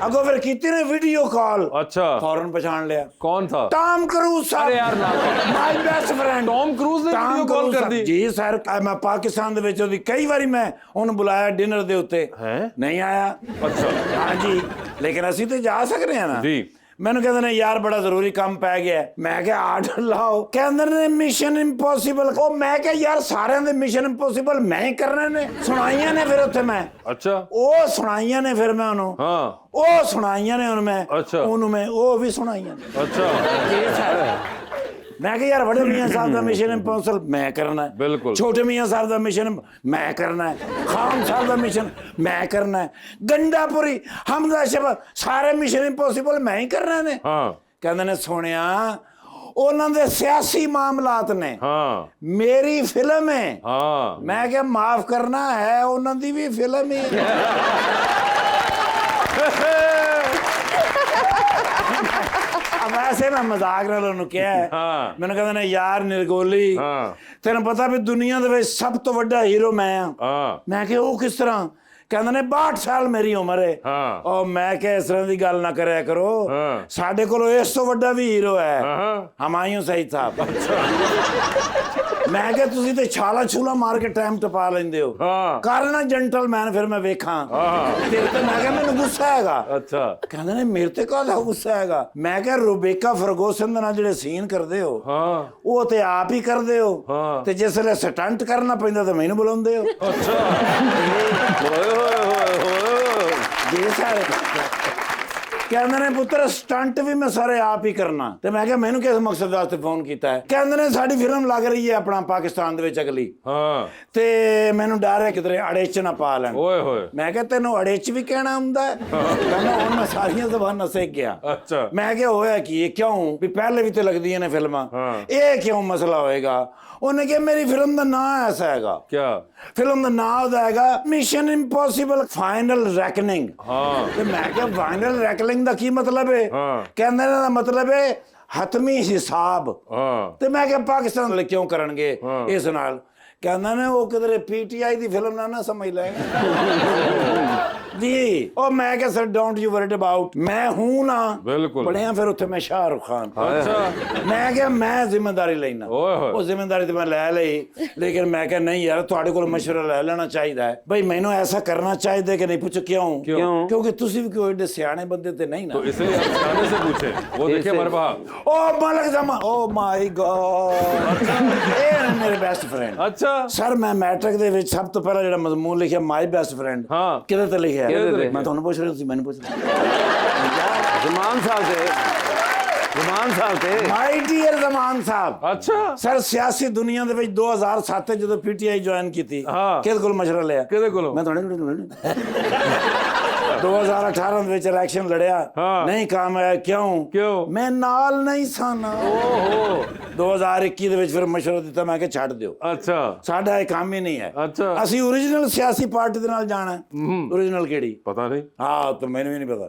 ਅੱਗੋਂ ਫਿਰ ਕੀਤੀ ਨੇ ਵੀਡੀਓ ਕਾਲ अच्छा ਫੌਰਨ ਪਛਾਣ ਲਿਆ कौन था? ਟਾਮ ਕਰੂਜ਼ ਸਾਹਿਬ अरे यार ना my best friend Tom cruise ने वीडियो कॉल कर दी। ਜੀ ਸਰ ਮੈਂ ਪਾਕਿਸਤਾਨ ਦੇ ਵਿੱਚ ਉਹਦੀ ਕਈ ਵਾਰੀ ਮੈਂ ਉਹਨੂੰ ਬੁਲਾਇਆ ਡਿਨਰ ਦੇ ਉੱਤੇ ਹੈਂ? ਨਹੀਂ ਆਇਆ अच्छा ਹਾਂਜੀ ਲੇਕਿਨ ਅਸੀਂ ਤੇ ਜਾ ਸਕਦੇ ਹਾਂ ਨਾ जी ਮੈਨੂੰ ਕਹਿੰਦੇ ਨੇ ਯਾਰ ਬੜਾ ਜ਼ਰੂਰੀ ਕੰਮ ਪੈ ਗਿਆ ਮੈਂ ਕਿਹਾ ਆਰਡਰ ਲਾਓ ਕਹਿੰਦੇ ਨੇ ਮਿਸ਼ਨ ਇੰਪੋਸੀਬਲ ਉਹ ਮੈਂ ਕਿਹਾ ਯਾਰ ਸਾਰਿਆਂ ਦੇ ਮਿਸ਼ਨ ਇੰਪੋਸੀਬਲ ਮੈਂ ਹੀ ਕਰਨੇ ਨੇ ਸੁਣਾਈਆਂ ਨੇ ਫਿਰ ਉੱਥੇ ਮੈਂ अच्छा ਉਹ ਸੁਣਾਈਆਂ ਨੇ ਫਿਰ ਮੈਂ ਉਹਨੂੰ हाँ ਉਹ ਸੁਣਾਈਆਂ ਨੇ ਉਹਨੂੰ ਮੈਂ ਅੱਛਾ। ਉਹਨੂੰ ਮੈਂ ਉਹ ਵੀ ਸੁਣਾਈਆਂ ਨੇ अच्छा ਮੈਂ ਕਿਹਾ ਯਾਰ ਵੱਡੇ ਮੀਆਂ ਸਾਹਿਬ ਦਾ ਮਿਸ਼ਨ ਇੰਪੋਸੀਬਲ ਮੈਂ ਕਰਨਾ ਹੈ ਬਿਲਕੁਲ। ਛੋਟੇ ਮੀਆਂ ਸਾਹਿਬ ਦਾ ਮਿਸ਼ਨ ਮੈਂ ਕਰਨਾ ਹੈ ਖਾਨ ਸਾਹਿਬ ਦਾ ਮਿਸ਼ਨ ਮੈਂ ਕਰਨਾ ਹੈ ਗੰਡਾਪੁਰੀ ਹਮਜ਼ਾ ਸ਼ਬਾ ਸਾਰੇ ਮਿਸ਼ਨ ਇੰਪੋਸੀਬਲ ਮੈਂ ਹੀ ਕਰਨੇ ਨੇ हाँ ਕਹਿੰਦੇ ਨੇ ਸੋਹਣਿਆ ਉਹਨਾਂ ਦੇ ਸਿਆਸੀ ਮਾਮਲਾਤ ਨੇ हाँ ਮੇਰੀ ਫਿਲਮ ਹੈ हाँ ਮੈਂ ਕਿਹਾ ਮਾਫ ਕਰਨਾ ਹੈ ਉਹਨਾਂ ਦੀ ਵੀ ਫਿਲਮ ਹੀ ਵੈਸੇ ਮੈਂ ਮਜ਼ਾਕ ਨਾਲ ਉਹਨੂੰ ਕਿਹਾ ਹਾਂ। ਮੈਨੂੰ ਕਹਿੰਦੇ ਨੇ ਯਾਰ ਨਿਰਗੋਲੀ ਹਾਂ। ਤੈਨੂੰ ਪਤਾ ਵੀ ਦੁਨੀਆ ਦੇ ਵਿੱਚ ਸਭ ਤੋਂ ਵੱਡਾ ਹੀਰੋ ਮੈਂ ਆ हाँ ਮੈਂ ਕਿਹਾ ਉਹ ਕਿਸ ਤਰ੍ਹਾਂ ਕਹਿੰਦੇ ਨੇ 62 ਸਾਲ ਮੇਰੀ ਉਮਰ ਹੈ ਹਾਂ। ਉਹ ਮੈਂ ਕਿਹਾ ਇਸ ਤਰ੍ਹਾਂ ਦੀ ਗੱਲ ਨਾ ਕਰਿਆ ਕਰੋ ਹਾਂ। ਸਾਡੇ ਕੋਲ ਇਸ ਤੋਂ ਵੱਡਾ ਵੀ ਹੀਰੋ ਹੈ हाँ ਹਮਾਯੂੰ ਸਈਦ ਸਾਹਿਬ ਮੈਂ ਕਿਹਾ ਤੁਸੀਂ ਤੇ ਛਾਲਾ ਛੂਲਾ ਮਾਰ ਕੇ ਟਾਈਮ ਟਪਾ ਲੈਂਦੇ ਹੋ ਹਾਂ। ਕਰ ਨਾ ਜੈਂਟਲਮੈਨ ਫਿਰ ਮੈਂ ਵੇਖਾਂ ਹਾਂ। ਤੇਰੇ ਤੇ ਮੈਂ ਕਿਹਾ ਮੈਨੂੰ ਗੁੱਸਾ ਹੈਗਾ अच्छा ਕਹਿੰਦੇ ਨੇ ਮੇਰੇ ਤੇ ਕਾਹਦਾ ਗੁੱਸਾ ਹੈਗਾ ਮੈਂ ਕਿਹਾ ਰੁਬੇਕਾ ਫਰਗੂਸਨ ਦੇ ਨਾਲ ਜਿਹੜੇ ਸੀਨ ਕਰਦੇ ਹੋ हाँ ਉਹ ਤੇ ਆਪ ਹੀ ਕਰਦੇ ਹੋ ਹਾਂ। ਤੇ ਜਿਸ ਵੇਲੇ ਸਟੰਟ ਕਰਨਾ ਪੈਂਦਾ ਤਾਂ ਮੈਨੂੰ ਬੁਲਾਉਂਦੇ ਹੋ अच्छा ओए होए होए होए ਜੀ ਸਾਰੇ ਕਹਿੰਦੇ ਨੇ ਪੁੱਤਰ ਸਟੰਟ ਵੀ ਮੈਂ ਸਾਰੇ ਆਪ ਹੀ ਕਰਨਾ ਤੇ ਮੈਂ ਕਿਹਾ ਮੈਨੂੰ ਕਿਸ ਮਕਸਦ ਵਾਸਤੇ ਫੋਨ ਕੀਤਾ ਹੈ ਕਹਿੰਦੇ ਨੇ ਸਾਡੀ ਫਿਲਮ ਲੱਗ ਰਹੀ ਹੈ ਆਪਣਾ ਪਾਕਿਸਤਾਨ ਦੇ ਵਿੱਚ ਅਗਲੀ हाँ ਤੇ ਮੈਨੂੰ ਡਰ ਹੈ ਕਿਧਰੇ ਅੜੇਚ ਨਾ ਪਾ ਲੈਣ ओए होए ਮੈਂ ਕਿਹਾ ਤੈਨੂੰ ਅੜੇਚ ਵੀ ਕਹਿਣਾ ਹੁੰਦਾ ਹੈ ਕਹਿੰਦਾ ਹੁਣ ਮੈਂ ਸਾਰੀਆਂ ਜ਼ਬਾਨਾਂ ਸਿੱਖ ਗਿਆ अच्छा ਮੈਂ ਕਿਹਾ ਹੋਇਆ ਕੀ ਇਹ ਕਿਉਂ ਵੀ ਪਹਿਲੇ ਵੀ ਤੇ ਲੱਗਦੀਆਂ ਨੇ ਫਿਲਮਾਂ ਹਾਂ। ਇਹ ਕਿਉਂ ਮਸਲਾ ਹੋਏਗਾ ਉਹਨੇ ਕਿਹਾ ਮੇਰੀ ਫਿਲਮ ਦਾ ਨਾਂ ਐਸਾ ਹੈਗਾ क्या ਫਿਲਮ ਦਾ ਨਾਂ ਉਹਦਾ ਹੈਗਾ ਮਿਸ਼ਨ ਇੰਪੋਸੀਬਲ ਫਾਈਨਲ ਰੈਕਨਿੰਗ हाँ ਤੇ ਮੈਂ ਕਿਹਾ ਫਾਈਨਲ ਰੈਕਨਿੰਗ ਦਾ ਕੀ ਮਤਲਬ ਹੈ ਹਾਂ। ਕਹਿੰਦੇ ਨੇ ਦਾ ਮਤਲਬ ਹੈ ਹਤਮੀ ਹਿਸਾਬ हाँ ਤੇ ਮੈਂ ਕਿਹਾ ਪਾਕਿਸਤਾਨ ਵਾਲੇ ਕਿਉਂ ਕਰਨਗੇ ਹਾਂ। ਇਸ ਨਾਲ ਕਹਿੰਦਾ ਨੇ ਉਹ ਕਿਧਰੇ ਪੀਟੀਆਈ ਦੀ ਫਿਲਮ ਨਾ ਸਮਝ ਲੈ ਜੀ ਉਹ ਮੈਂ ਕਿਹਾ sir don't you word about ਮੈਂ ਹੂੰ ਨਾ ਬਿਲਕੁਲ। ਬਣਿਆ ਫਿਰ ਉੱਥੇ ਮੈਂ ਸ਼ਾਹਰੁਖ ਖਾਨ अच्छा ਮੈਂ ਕਿਹਾ ਮੈਂ ਜ਼ਿੰਮੇਵਾਰੀ ਲੈਣਾ ਓਏ ਹੋਏ। ਉਹ ਜ਼ਿੰਮੇਵਾਰੀ ਤੇ ਮੈਂ ਲੈ ਲਈ ਲੇਕਿਨ ਮੈਂ ਕਿਹਾ ਨਹੀਂ ਯਾਰ ਤੁਹਾਡੇ ਕੋਲ ਮਸ਼ਵਰਾ ਲੈ ਲੈਣਾ ਚਾਹੀਦਾ ਹੈ ਬਈ ਮੈਨੂੰ ਐਸਾ ਕਰਨਾ ਚਾਹੀਦਾ ਕਿ ਨਹੀਂ ਪੁੱਛੋ ਕਿਉਂ क्यों? ਕਿਉਂਕਿ ਤੁਸੀਂ ਵੀ ਕੋਈ ਏਡੇ ਸਿਆਣੇ ਬੰਦੇ ਤੇ ਨਹੀਂ ਨਾ तो इसलिए आप खाने से पूछे वो देखिए मरबा ਓ ਮਾਲਕ ਜਮਾ ਓ ਮਾਈ ਗॉड ਇਹ ਨੇ ਮੇਰੇ ਬੈਸਟ ਫਰੈਂਡ अच्छा ਸਰ ਮੈਂ ਮੈਟ੍ਰਿਕ ਦੇ ਵਿੱਚ ਸਭ ਤੋਂ ਪਹਿਲਾਂ ਜਿਹੜਾ ਮਜ਼ਮੂਨ ਲਿਖਿਆ ਮਾਈ ਬੈਸਟ ਫਰੈਂਡ ਹਾਂ। ਕਿਹਦੇ ਤੇ ਲਿਖਿਆ ਕਿਹਦੇ ਤੇ? ਮੈਂ ਤੁਹਾਨੂੰ ਪੁੱਛ ਰਿਹਾ ਤੁਸੀਂ ਮੈਨੂੰ ਪੁੱਛ ਰਹੇ ਜ਼ਮਾਨ ਸਾਹਿਬ ਤੇ ਜ਼ਮਾਨ ਸਾਹਿਬ ਤੇ ਮਾਈ ਡੀਅਰ ਜ਼ਮਾਨ ਸਾਹਿਬ अच्छा ਸਰ ਸਿਆਸੀ ਦੁਨੀਆ ਦੇ ਵਿੱਚ 2007 ਚ ਜਦੋਂ ਪੀਟੀਆਈ ਜੁਆਇਨ ਕੀਤੀ ਹਾਂ। ਕਿਹਦੇ ਕੋਲ ਮਸ਼ਵਰਾ ਲਿਆ ਕਿਹਦੇ ਕੋਲੋਂ? ਮੈਂ ਤੁਹਾਡੇ ਕੋਲ 2018 ਦੇ ਵਿੱਚ ਇਲੈਕਸ਼ਨ ਲੜਿਆ ਹਾਂ। ਨਹੀਂ ਕਾਮਯਾਬ ਕਿਉਂ ਕਿਉਂ? ਮੈਂ ਨਾਲ ਨਹੀਂ ਸਨ ओहो 2021 ਦੇ ਵਿੱਚ ਫਿਰ ਮਸ਼ਵਰਾ ਦਿੱਤਾ ਮੈਂ ਕਿ ਛੱਡ ਦਿਓ अच्छा ਸਾਡਾ ਇਹ ਕੰਮ ਹੀ ਨਹੀਂ ਹੈ ਅੱਛਾ। ਅਸੀਂ ਓਰੀਜਨਲ ਸਿਆਸੀ ਪਾਰਟੀ ਦੇ ਨਾਲ ਜਾਣਾ ਓਰੀਜਨਲ ਕਿਹੜੀ पता नहीं ਹਾਂ ਤਾਂ ਮੈਨੂੰ ਵੀ ਨਹੀਂ ਪਤਾ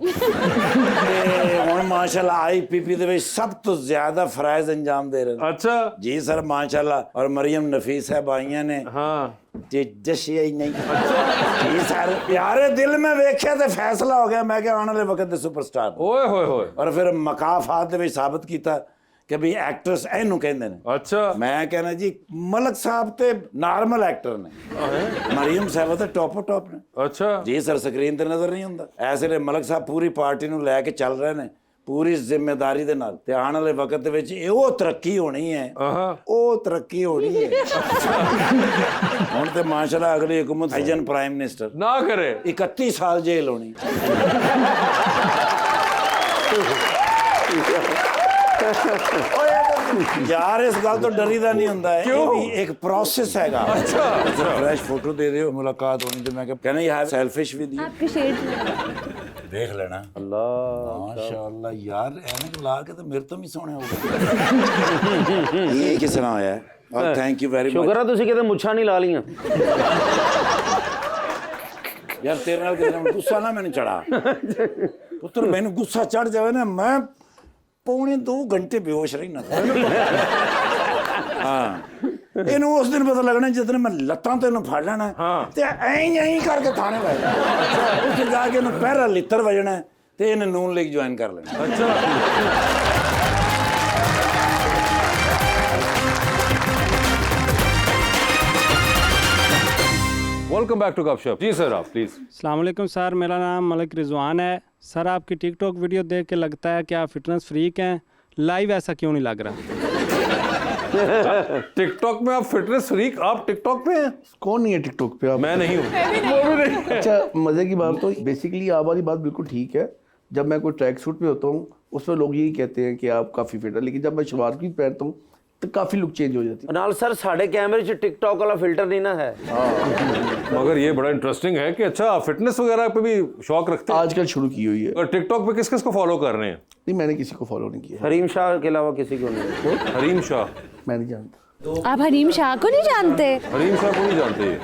ਤੇ ਹੁਣ ਮਾਸ਼ਾਅੱਲਾ ਆਈਪੀਪੀ ਦੇ ਵਿੱਚ ਸਭ ਤੋਂ ਜ਼ਿਆਦਾ ਫਰਾਇਜ਼ ਅੰਜਾਮ ਦੇ ਰਹੇ ਨੇ अच्छा ਜੀ ਸਰ ਮਾਸ਼ਾਅੱਲਾ ਔਰ ਮਰੀਮ ਨਫੀਸ ਸਾਹਿਬ ਆਈਆਂ ਨੇ हाँ ਤੇ ਜਸ਼ਿਆ ਹੀ ਨਹੀਂ ਜੀ ਸਰ ਪਿਆਰੇ ਦਿਲ ਮੈਂ ਵੇਖਿਆ ਤੇ ਫੈਸਲਾ ਹੋ ਗਿਆ ਮੈਂ ਕਿ ਆਉਣ ਵਾਲੇ ਵਕਤ ਦੇ ਸੁਪਰਸਟਾਰ ओए होए होए ਔਰ ਫਿਰ ਮਕਾਫਾਤ ਦੇ ਵਿੱਚ ਸਾਬਤ ਕੀਤਾ ਕਿ ਵੀ ਐਕਟਰਸ ਇਹਨੂੰ ਕਹਿੰਦੇ ਨੇ अच्छा ਮੈਂ ਕਹਿੰਦਾ ਜੀ ਮਲਕ ਸਾਹਿਬ ਤੇ ਨਾਰਮਲ ਐਕਟਰ ਨੇ ਮਰੀਮ ਸਾਹਿਬ ਤਾਂ ਟੌਪ ਨੇ अच्छा ਜੀ ਸਰ ਸਕਰੀਨ ਤੇ ਨਜ਼ਰ ਨਹੀਂ ਹੁੰਦਾ ਐਸੇ ਨੇ ਮਲਕ ਸਾਹਿਬ ਪੂਰੀ ਪਾਰਟੀ ਨੂੰ ਲੈ ਕੇ ਚੱਲ ਰਹੇ ਨੇ ਪੂਰੀ ਜ਼ਿੰਮੇਵਾਰੀ ਦੇ ਨਾਲ ਤੇ ਆਉਣ ਵਾਲੇ ਵਕਤ ਦੇ ਵਿੱਚ ਉਹ ਤਰੱਕੀ ਹੋਣੀ ਹੈ ਉਹ ਤਰੱਕੀ ਹੋਣੀ ਹੈ ਹੁਣ ਤੇ ਮਾਸ਼ਾਅੱਲਾ ਅਗਲੀ ਹੁਕੂਮਤ ਭਾਈਜਾਨ ਪ੍ਰਾਈਮ ਮਿਨਿਸਟਰ ना करे 31 ਸਾਲ ਜੇਲ੍ਹ ਹੋਣੀ ਯਾਰ ਇਸ ਗੱਲ ਤੋਂ ਡਰੀਦਾ ਨਹੀਂ ਹੁੰਦਾ ਹੈ ਇਹ ਵੀ ਇੱਕ ਪ੍ਰੋਸੈਸ ਹੈਗਾ ਅੱਛਾ ਫਰੈਸ਼ ਫੋਟੋ ਦੇ ਦਿਓ ਮੁਲਾਕਾਤ ਹੋਣੀ ਤੇ ਮੈਂ ਕਹਿੰਦਾ you have selfish with you आपके शेड ਦੇਖ ਲੈਣਾ ਅੱਲਾ ਮਾਸ਼ਾਅੱਲਾ ਯਾਰ ਐਨਕ ਲਾ ਕੇ ਤਾਂ ਮੇਰੇ ਤੋਂ ਵੀ ਸੋਹਣੇ ਹੋ ਗਏ ਇਹ ਕਿਸ ਤਰ੍ਹਾਂ ਹੋਇਆ ਔਰ ਥੈਂਕ ਯੂ ਵੈਰੀ ਮਚ ਸ਼ੁਕਰ ਆ ਤੁਸੀਂ ਕਿਤੇ ਮੁੱਛਾਂ ਨਹੀਂ ਲਾ ਲੀਆਂ ਯਾਰ ਤੇਰੇ ਨਾਲ ਕਿਸੇ ਨੂੰ ਗੁੱਸਾ ਨਾ ਮੈਨੂੰ ਚੜਾ ਪੁੱਤਰ ਮੈਨੂੰ ਗੁੱਸਾ ਚੜ ਜਾਵੇ ਨਾ ਮੈਂ ਪੌਣੇ 2 ਘੰਟੇ ਬੇਹੋਸ਼ ਰਹਿਣਾ ਹਾਂ ਇਹਨੂੰ ਉਸ ਦਿਨ ਪਤਾ ਲੱਗਣਾ ਜਦੋਂ ਮੈਂ ਲੱਤਾਂ ਤੇ ਇਹਨੂੰ ਫੜ ਲੈਣਾ ਤੇ ਐਂ ਕਰਕੇ ਥਾਣੇ ਲੈ ਜਾਣਾ ਉੱਥੇ ਜਾ ਕੇ ਇਹਨੂੰ ਪਹਿਰਾ ਲਿੱਤਰ ਵਜਣਾ ਤੇ ਇਹਨੇ ਨੂਨ ਲੀਗ ਜੁਆਇਨ ਕਰ ਲੈਣਾ अच्छा वेलकम बैक टू गपशप जी सर आप प्लीज अस्सलाम वालेकुम सर, मेरा नाम मलिक रिजवान है। सर आपकी टिकटॉक वीडियो देख के लगता है कि आप फिटनेस फ्रीक हैं, लाइव ऐसा क्यों नहीं लग रहा? टिकटॉक में आप फिटनेस फ्रीक, आप टिकटॉक पे हैं? कौन नहीं है टिकटॉक पे आप? मैं नहीं हूँ। अच्छा मजे की बात तो बेसिकली आप वाली बात बिल्कुल ठीक है। जब मैं कोई ट्रैक सूट पे होता हूँ उसमें लोग यही कहते हैं कि आप काफ़ी फिट है, लेकिन जब मैं शलवार भी पहनता हूँ तो काफ़ी लुक चेंज हो जाती है। ਨਾਲ ਸਰ ਸਾਡੇ ਕੈਮਰੇ 'ਚ ਟਿਕਟੌਕ ਵਾਲਾ ਫਿਲਟਰ नहीं ना है। मगर ये बड़ा इंटरेस्टिंग है कि अच्छा आप फिटनेस वगैरह पे भी शौक रखते हैं? आजकल शुरू की हुई है। और टिकटॉक पे किस किस को फॉलो कर रहे हैं? नहीं मैंने किसी को फॉलो नहीं किया, हरीम शाह के अलावा किसी को नहीं। हरीम शाह? मैं नहीं जानता। आप हरीम शाह को नहीं जानते? हरीम शाह को नहीं जानते?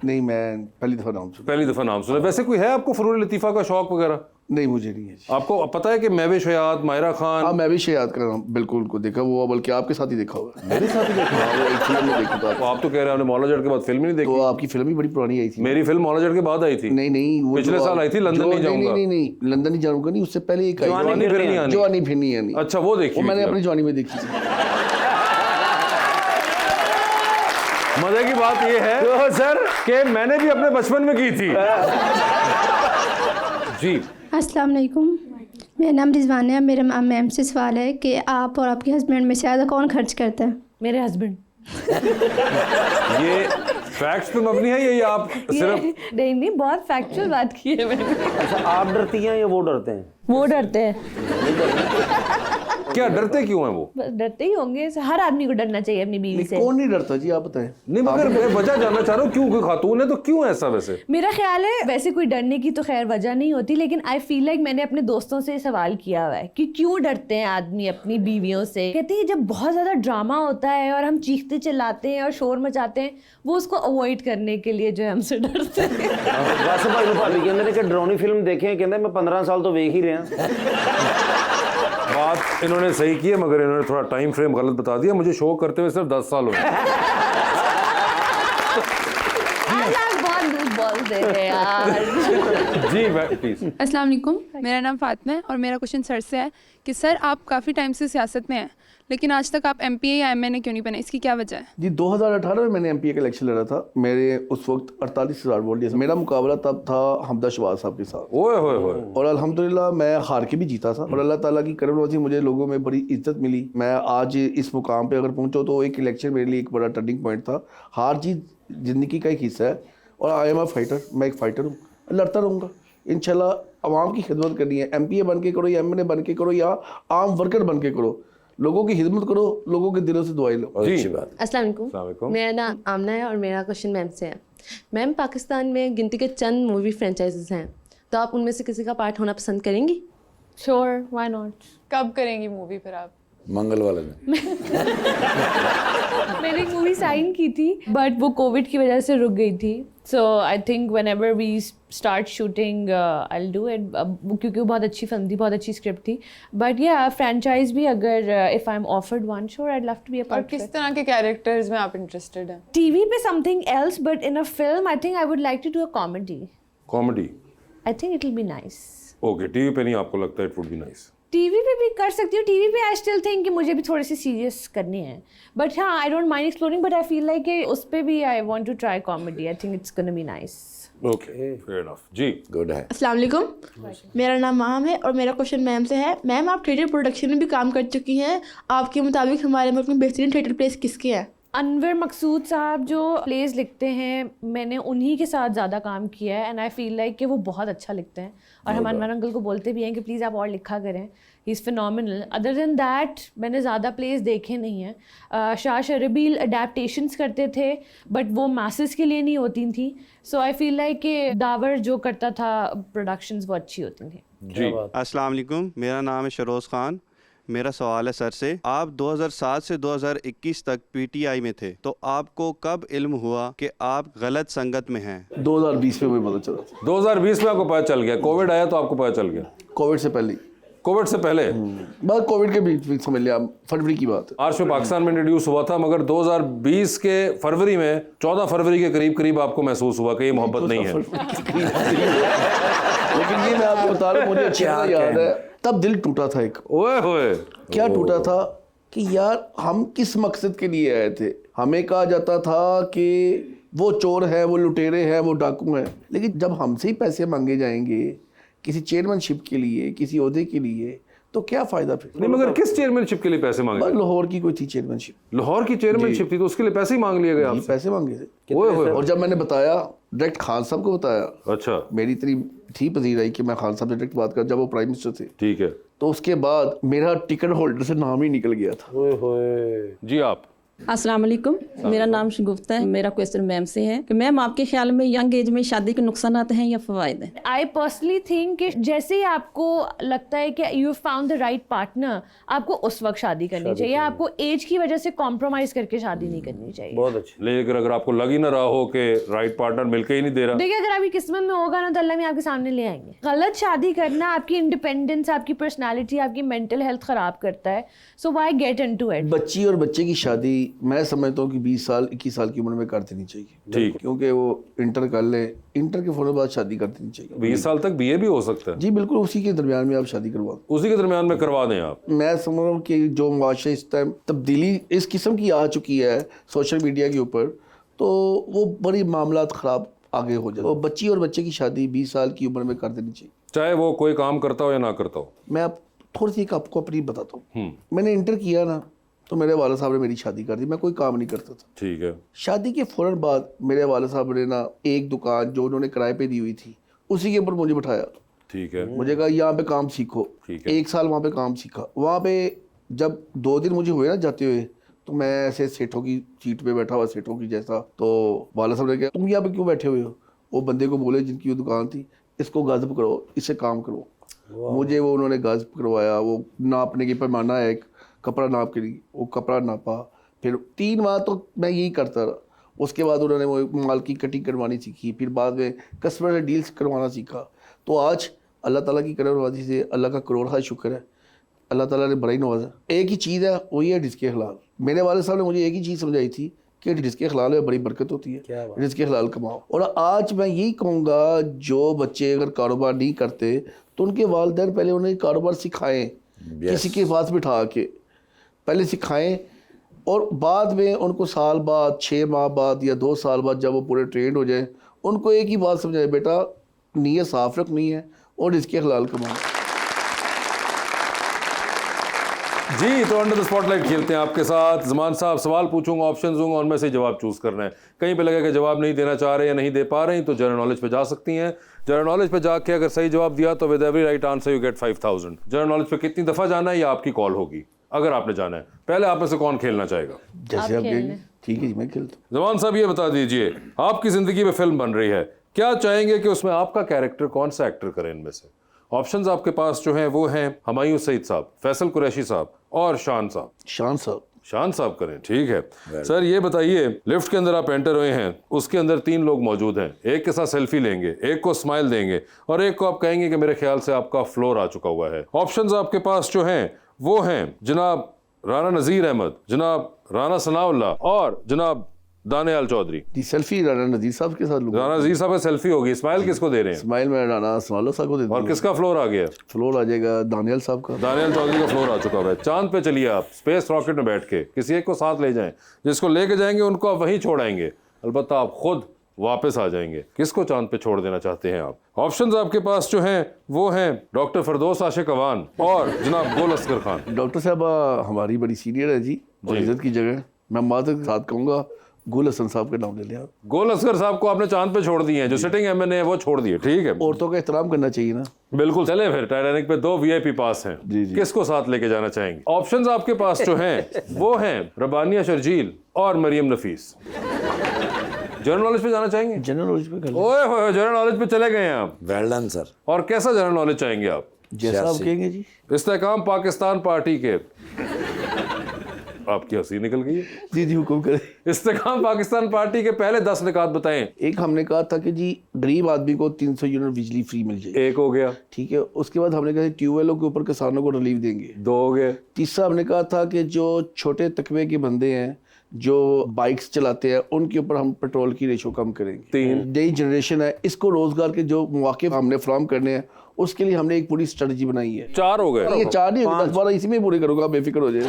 नहीं मैं पहली दफ़ा नाम सुना। पहली दफा नाम सुना। वैसे कोई है आपको फरूर लतीफ़ा का शौक वगैरह? नहीं मुझे नहीं है। आपको पता है कि महविश हयात, मायरा खान? हाँ मैं भी याद कर रहा हूँ, बिल्कुल उनको देखा, वो बल्कि आपके साथ ही देखा हुआ है। मेरे साथ ही देखा हुआ, वो एक फिल्म में देखा था। तो आप तो कह रहे हैं आपने मौला जट के बाद फिल्म ही नहीं तो देखी? आपकी फिल्म ही बड़ी पुरानी आई थी। मेरी फिल्म मौला जट के बाद आई थी। नहीं नहीं वो पिछले जो साल आई थी, लंदन नहीं जाऊंगा। नहीं लंदन नहीं जाऊंगा नहीं, उससे पहले एक आई जवानी फिर नहीं आनी। जवानी फिर नहीं आनी। अच्छा वो देखी वो मैंने हुई थी अपनी जवानी में देखी थी। मजे की बात ये है सर कि मैंने भी अपने बचपन में की थी। जी अस्सलाम वालेकुम, मेरा नाम रिजवान है। मेरा मैम से सवाल है कि आप और आपके हस्बैंड में से ज़्यादा कौन खर्च करता है? मेरे हस्बैंड। ये फैक्ट्स पे मबनी है ये आप सिर्फ? नहीं बहुत फैक्चुअल बात की है मैंने। अच्छा आप डरती हैं या वो डरते हैं? वो डरते हैं। क्या डरते क्यों हैं वो? बस डरते ही होंगे, हर आदमी को डरना चाहिए अपनी बीवी से। कौन नहीं डरता जी, आप बताएं। नहीं मगर मैं वजह जानना चाह रहा हूँ क्यों, कोई खातून है तो क्यों ऐसा? वैसे मेरा ख्याल है वैसे कोई डरने की तो खैर वजह नहीं होती, लेकिन आई फील लाइक मैंने अपने दोस्तों से सवाल किया हुआ है कि क्यों डरते हैं आदमी अपनी बीवियों से। कहते हैं जब बहुत ज़्यादा ड्रामा होता है और हम चीखते चिल्लाते हैं और शोर मचाते हैं, वो उसको अवॉइड करने के लिए जो है हमसे डरते हैं। बस भाई भाभी कहते हैं कि डरावनी फिल्म देखें, कहते मैं 15 साल तो देख ही रहा। बात इन्होंने सही की है मगर इन्होंने थोड़ा टाइम फ्रेम गलत बता दिया। मुझे शो करते हुए सिर्फ 10 साल हुए। आज आप बहुत दूर बोलते हैं यार। जी प्लीज। अस्सलाम वालेकुम, मेरा नाम फातिमा है और मेरा क्वेश्चन सर से है कि सर आप काफ़ी टाइम से सियासत में हैं लेकिन आज तक आप एमपीए या एमएनए क्यों नहीं बने, इसकी क्या वजह है? जी 2018 में मैंने एमपीए का इलेक्शन लड़ा था। मेरे उस वक्त 48,000 वोट लिए। मेरा मुकाबला तब था हमदा शहबाज साहब के साथ। ओए होए होए। और अल्हम्दुलिल्लाह मैं हार के भी जीता था और अल्लाह ताला की करम नवाज़ी मुझे लोगों में बड़ी इज्जत मिली। मैं आज इस मुकाम पे अगर पहुंचा तो एक इलेक्शन मेरे लिए एक बड़ा टर्निंग पॉइंट था। हार जीत ज़िंदगी का एक हिस्सा है और आई एम अ फाइटर, मैं एक फाइटर हूँ, लड़ता रहूँगा इंशाल्लाह। आवाम की खिदमत करनी है, एमपीए बन के करो या एमएनए बन के करो या आम वर्कर बन के करो, लोगों की खिदमत करो, लोगों के दिलों से दुआएं लो। अच्छी बात। अस्सलाम वालेकुम, मेरा नाम आमना है और मेरा क्वेश्चन मैम से है। मैम पाकिस्तान में गिनती के चंद मूवी फ्रेंचाइजेस हैं, तो आप उनमें से किसी का पार्ट होना पसंद करेंगी? Sure, why not. कब करेंगी मूवी फिर आप? मंगल वाले दिन। मैंने एक मूवी साइन की थी बट वो कोविड की वजह से रुक गई थी। So I think whenever we start shooting I will do it, क्योंकि वो बहुत अच्छी फिल्म थी, बहुत अच्छी स्क्रिप्ट थी। बट या फ्रेंचाइज भी अगर if I am offered one, sure I love to be a और पार्ट। किस तरह के कैरेक्टर्स में आप इंटरेस्टेड हैं? टीवी पे something else but in a film I think I would like to do a comedy. Comedy? I think it will be nice. Okay, TV पे नहीं आपको लगता it would be nice? TV पे भी कर सकती हूँ. टीवी पे आई स्टिल थिंक कि मुझे भी थोड़ी सी सीरियस करनी है. बट हाँ, I don't mind exploring, but I feel like कि उस पे भी I want to try comedy. I think it's gonna be nice. Okay, fair enough. जी, गुड है. अस्सलाम वालेकुम, मेरा नाम माहम है और मेरा क्वेश्चन मैम से है. मैम, आप थिएटर प्रोडक्शन में भी काम कर चुकी हैं. आपके मुताबिक हमारे मुल्क में बेहतरीन थिएटर प्लेस किसके हैं? अनवर मकसूद साहब जो प्लेस लिखते हैं, मैंने उन्हीं के साथ ज़्यादा काम किया है. एंड आई फील लाइक कि वो बहुत अच्छा लिखते हैं. और हम अनवर अंकल को बोलते भी हैं कि प्लीज़ आप और लिखा करें. He is phenomenal. Other than that मैंने ज़्यादा प्लेस देखे नहीं हैं. शाह शरबील अडेप्टेशंस करते थे बट वो मासेस के लिए नहीं होती थी. सो आई फील लाइक कि दावर जो करता था प्रोडक्शंस वो अच्छी होती थी. जी. अस्सलाम वालेकुम, मेरा नाम है शरोज़ खान. मेरा सवाल है सर से, आप 2007 से 2021 तक पीटीआई में थे, तो आपको कब इल्म हुआ कि आप गलत संगत में हैं? 2020 में मुझे पता चला. 2020 में आपको पता चल गया? कोविड आया तो आपको पता चल गया? कोविड से पहले. कोविड से पहले? बस कोविड के बीच समझ लिया, फरवरी की बात है. आर्श में पाकिस्तान में इंट्रोड्यूस हुआ था, मगर 2020 के फरवरी में 14 फरवरी के करीब करीब आपको महसूस हुआ कि ये मोहब्बत नहीं है. लेकिन ये मैं आपको बता रहा हूँ, मुझे अच्छी तरह याद है, तब दिल टूटा था एक. ओए होए. क्या टूटा था कि यार हम किस मकसद के लिए आए थे. हमें कहा जाता था कि वो चोर है, वो लुटेरे हैं, वो डाकू हैं. लेकिन जब हमसे ही पैसे मांगे जाएंगे किसी चेयरमैनशिप के लिए, किसी ओहदे के लिए, तो क्या फायदा फिर. नहीं, मगर किस चेयरमैनशिप के लिए पैसे मांगे? लाहौर की कोई थी चेयरमैनशिप. लाहौर की चेयरमैनशिप थी तो उसके लिए पैसे ही मांग लिए गए आपसे? पैसे मांगे थे. और जब मैंने बताया, डायरेक्ट खान साहब को बताया. अच्छा. मेरी इतनी थी पजीराई कि मैं खान साहब से डायरेक्ट बात कर, जब वो प्राइम मिनिस्टर थे. ठीक है. तो उसके बाद मेरा टिकट होल्डर से नाम ही निकल गया था. जी. आप? अस्सलाम वालेकुम, मेरा नाम शगुफ्ता है. मेरा क्वेश्चन मैम से है कि मैम, आपके ख्याल में यंग एज में शादी के नुकसानात हैं या फ़वाइद हैं? आई पर्सनली थिंक कि जैसे ही आपको लगता है कि you found the right partner, आपको उस वक्त शादी करनी चाहिए. आपको एज की वजह से कॉम्प्रोमाइज करके शादी नहीं करनी चाहिए. बहुत अच्छी. लेकिन अगर आपको लग ही ना रहा हो कि राइट पार्टनर मिलके ही नहीं दे रहा, देखिए, अगर आपकी किस्मत में होगा ना तो अल्लाह भी आपके सामने ले आएंगे. गलत शादी करना आपकी इंडिपेंडेंस, आपकी पर्सनैलिटी, आपकी मेंटल हेल्थ खराब करता है. So why gate into it. बच्ची और बच्चे की शादी मैं समझता हूँ कि 20 साल 21 साल की उम्र में कर देनी चाहिए. ठीक. क्योंकि वो इंटर कर ले, इंटर के फौरन बाद शादी कर देनी चाहिए. 20 साल तक बीए भी हो सकता है? जी बिल्कुल, उसी के दरमियान में आप शादी करवा दो. उसी के दरमियान में करवा दें आप. मैं समझ रहा हूँ कि जो मुआशरे इस टाइम तब्दीली इस किस्म की आ चुकी है सोशल मीडिया के ऊपर, तो वो बड़ी मामलात ख़राब आगे हो जाए. तो बच्ची और बच्चे की शादी 20 साल की उम्र में कर देनी चाहिए, चाहे वो कोई काम करता हो या ना करता हो. मैं आप थोड़ी सी आपको अपनी बताता हूँ. मैंने इंटर किया ना, तो मेरे वाले साहब ने मेरी शादी कर दी. मैं कोई काम नहीं करता था. ठीक है. शादी के फौरन बाद मेरे वाले साहब ने ना एक दुकान जो उन्होंने किराए पे दी हुई थी, उसी के ऊपर मुझे बिठाया. ठीक है. मुझे कहा यहाँ पे काम सीखो. ठीक है. 1 साल वहाँ पे काम सीखा. वहाँ पे जब 2 दिन मुझे हुए ना जाते हुए, तो मैं ऐसे सेठों की सीट पे बैठा हुआ, सेठों की जैसा. तो वाला साहब ने कहा, तुम यहाँ पे क्यों बैठे हुए हो? वो बंदे को बोले जिनकी वो दुकान थी, इसको गाजब करो, इससे काम करो. मुझे वो उन्होंने गाजब करवाया. वो नापने की पैमाना है, एक कपड़ा नाप के लिए, वो कपड़ा नापा. फिर 3 माह तो मैं यही करता रहा. उसके बाद उन्होंने वो माल की कटिंग करवानी सीखी. फिर बाद में कस्टमर से डील्स करवाना सीखा. तो आज अल्लाह ताला की करमनवाजी से अल्लाह का करोड़ का शुक्र है, अल्लाह ताला ने बड़ा ही नवाजा. एक ही चीज़ है, वही है रिज़्क़ हलाल. मेरे वाले साहब ने मुझे एक ही चीज़ समझाई थी कि रिज़्क़ हलाल में बड़ी बरकत होती है, रिज़्क़ हलाल कमाओ. और आज मैं यही कहूँगा, जो बच्चे अगर कारोबार नहीं करते तो उनके वालिदैन पहले उन्हें कारोबार सिखाएँ. किसी के पास बिठा के पहले सिखाएं, और बाद में उनको साल बाद, 6 माह बाद या 2 साल बाद जब वो पूरे ट्रेंड हो जाए, उनको एक ही बात समझाए, बेटा नीयत साफ रखनी है और इसके हलाल कमाना. जी. तो अंडर द स्पॉटलाइट खेलते हैं आपके साथ. ज़मान साहब, सवाल पूछूंगा, ऑप्शन दूंगा, उनमें से जवाब चूज़ करना है. कहीं पे लगे कि जवाब नहीं देना चाह रहे या नहीं दे पा रहे हैं, तो जनरल नॉलेज पे जा सकती हैं. जनरल नॉलेज पे जाके अगर सही जवाब दिया तो with every right answer you get 5000. General knowledge पे कितनी दफ़ा जाना है या आपकी कॉल होगी अगर आपने जाना है? पहले आप में से कौन खेलना चाहेगा? जैसे आप कहेंगे. ठीक है जी, मैं खेलता हूँ. ज़मान साहब, ये बता दीजिए, आपकी ज़िंदगी में फिल्म बन रही है, क्या चाहेंगे कि उसमें आपका कैरेक्टर कौन सा एक्टर करें? इनमें से ऑप्शंस आपके पास जो हैं वो हैं हुमायूं सईद साहब, फैसल कुरैशी साहब और शान साहब. शान साहब करें. ठीक है. सर ये बताइए, लिफ्ट के अंदर आप एंटर हुए हैं, उसके अंदर 3 लोग मौजूद हैं. एक के साथ सेल्फी लेंगे, एक को स्माइल देंगे और एक को आप कहेंगे कि मेरे ख्याल से आपका फ्लोर आ चुका हुआ है. ऑप्शंस आपके पास जो हैं वो हैं जनाब राना नज़ीर अहमद, जनाब राना सनाउल्लाह और जनाब दानियाल चौधरी। जी सेल्फी राना नजीर साहब के साथ लूंगा। राना नजीर साहब की सेल्फी होगी। इस्माइल किसको दे रहे हैं? इस्माइल में राना इस्माइल साहब को दे दूंगा। और किसका फ्लोर आ गया? फ्लोर आ जाएगा दानियाल साहब का। दानियाल चौधरी का फ्लोर आ चुका है। चांद पे चलिए आप, स्पेस रॉकेट में बैठ के किसी एक को साथ ले जाएं, जिसको लेके जाएंगे उनको आप वहीं छोड़ाएंगे, अलबत्ता आप खुद वापस आ जाएंगे। किसको चांद पे छोड़ देना चाहते हैं आप? ऑप्शंस आपके पास जो हैं वो हैं डॉक्टर फरदौस आशिक अवान और जनाब गोल असगर खान। डॉक्टर साहब हमारी बड़ी सीनियर है जी, और इज्जत की जगह मैं मादर के साथ कहूँगा गुल हसन साहब के नाम ले लिया। गोल असगर साहब को आपने चांद पे छोड़ दिए हैं, जो सिटिंग एमएनए है वो छोड़ दिए, ठीक है। औरतों का एहतराम करना चाहिए ना। बिल्कुल। चले फिर, टाइटैनिक पे 2 वीआईपी पास हैं, किसको साथ लेके जाना चाहेंगे? ऑप्शंस आपके पास जो हैं वो हैं रबानिया शर्जील और मरियम नफीस। जनरल नॉलेज पे जाना चाहेंगे? जनरल नॉलेज पे कर ओए होए, जनरल नॉलेज पे चले गए हैं आप। Well done sir. और कैसा जनरल नॉलेज चाहेंगे आप? जैसा आप कहेंगे जी। इस्तेकाम पाकिस्तान पार्टी के आपकी हंसी निकल गई है। जी जी हुक्म करें। इस्तेकाम पाकिस्तान पार्टी के पहले 10 निकात बताएं। एक हमने कहा था कि जी गरीब आदमी को 300 यूनिट बिजली फ्री मिल जाए, एक हो गया। ठीक है। उसके बाद हमने कहा ट्यूबवेलों के ऊपर किसानों को रिलीफ देंगे, 2 हो गए। तीसरा हमने कहा था कि जो छोटे तकबे के बंदे हैं जो बाइक्स चलाते हैं उनके ऊपर हम पेट्रोल की रेशो कम करेंगे। 3 नई जनरेशन है, इसको रोजगार के जो मौके हमने फराहम करने हैं उसके लिए हमने एक पूरी स्ट्रेटजी बनाई है। 4 हो गए। ये 4 नहीं, 10-12 इसी में पूरे करूंगा, बेफिक्र हो जाए।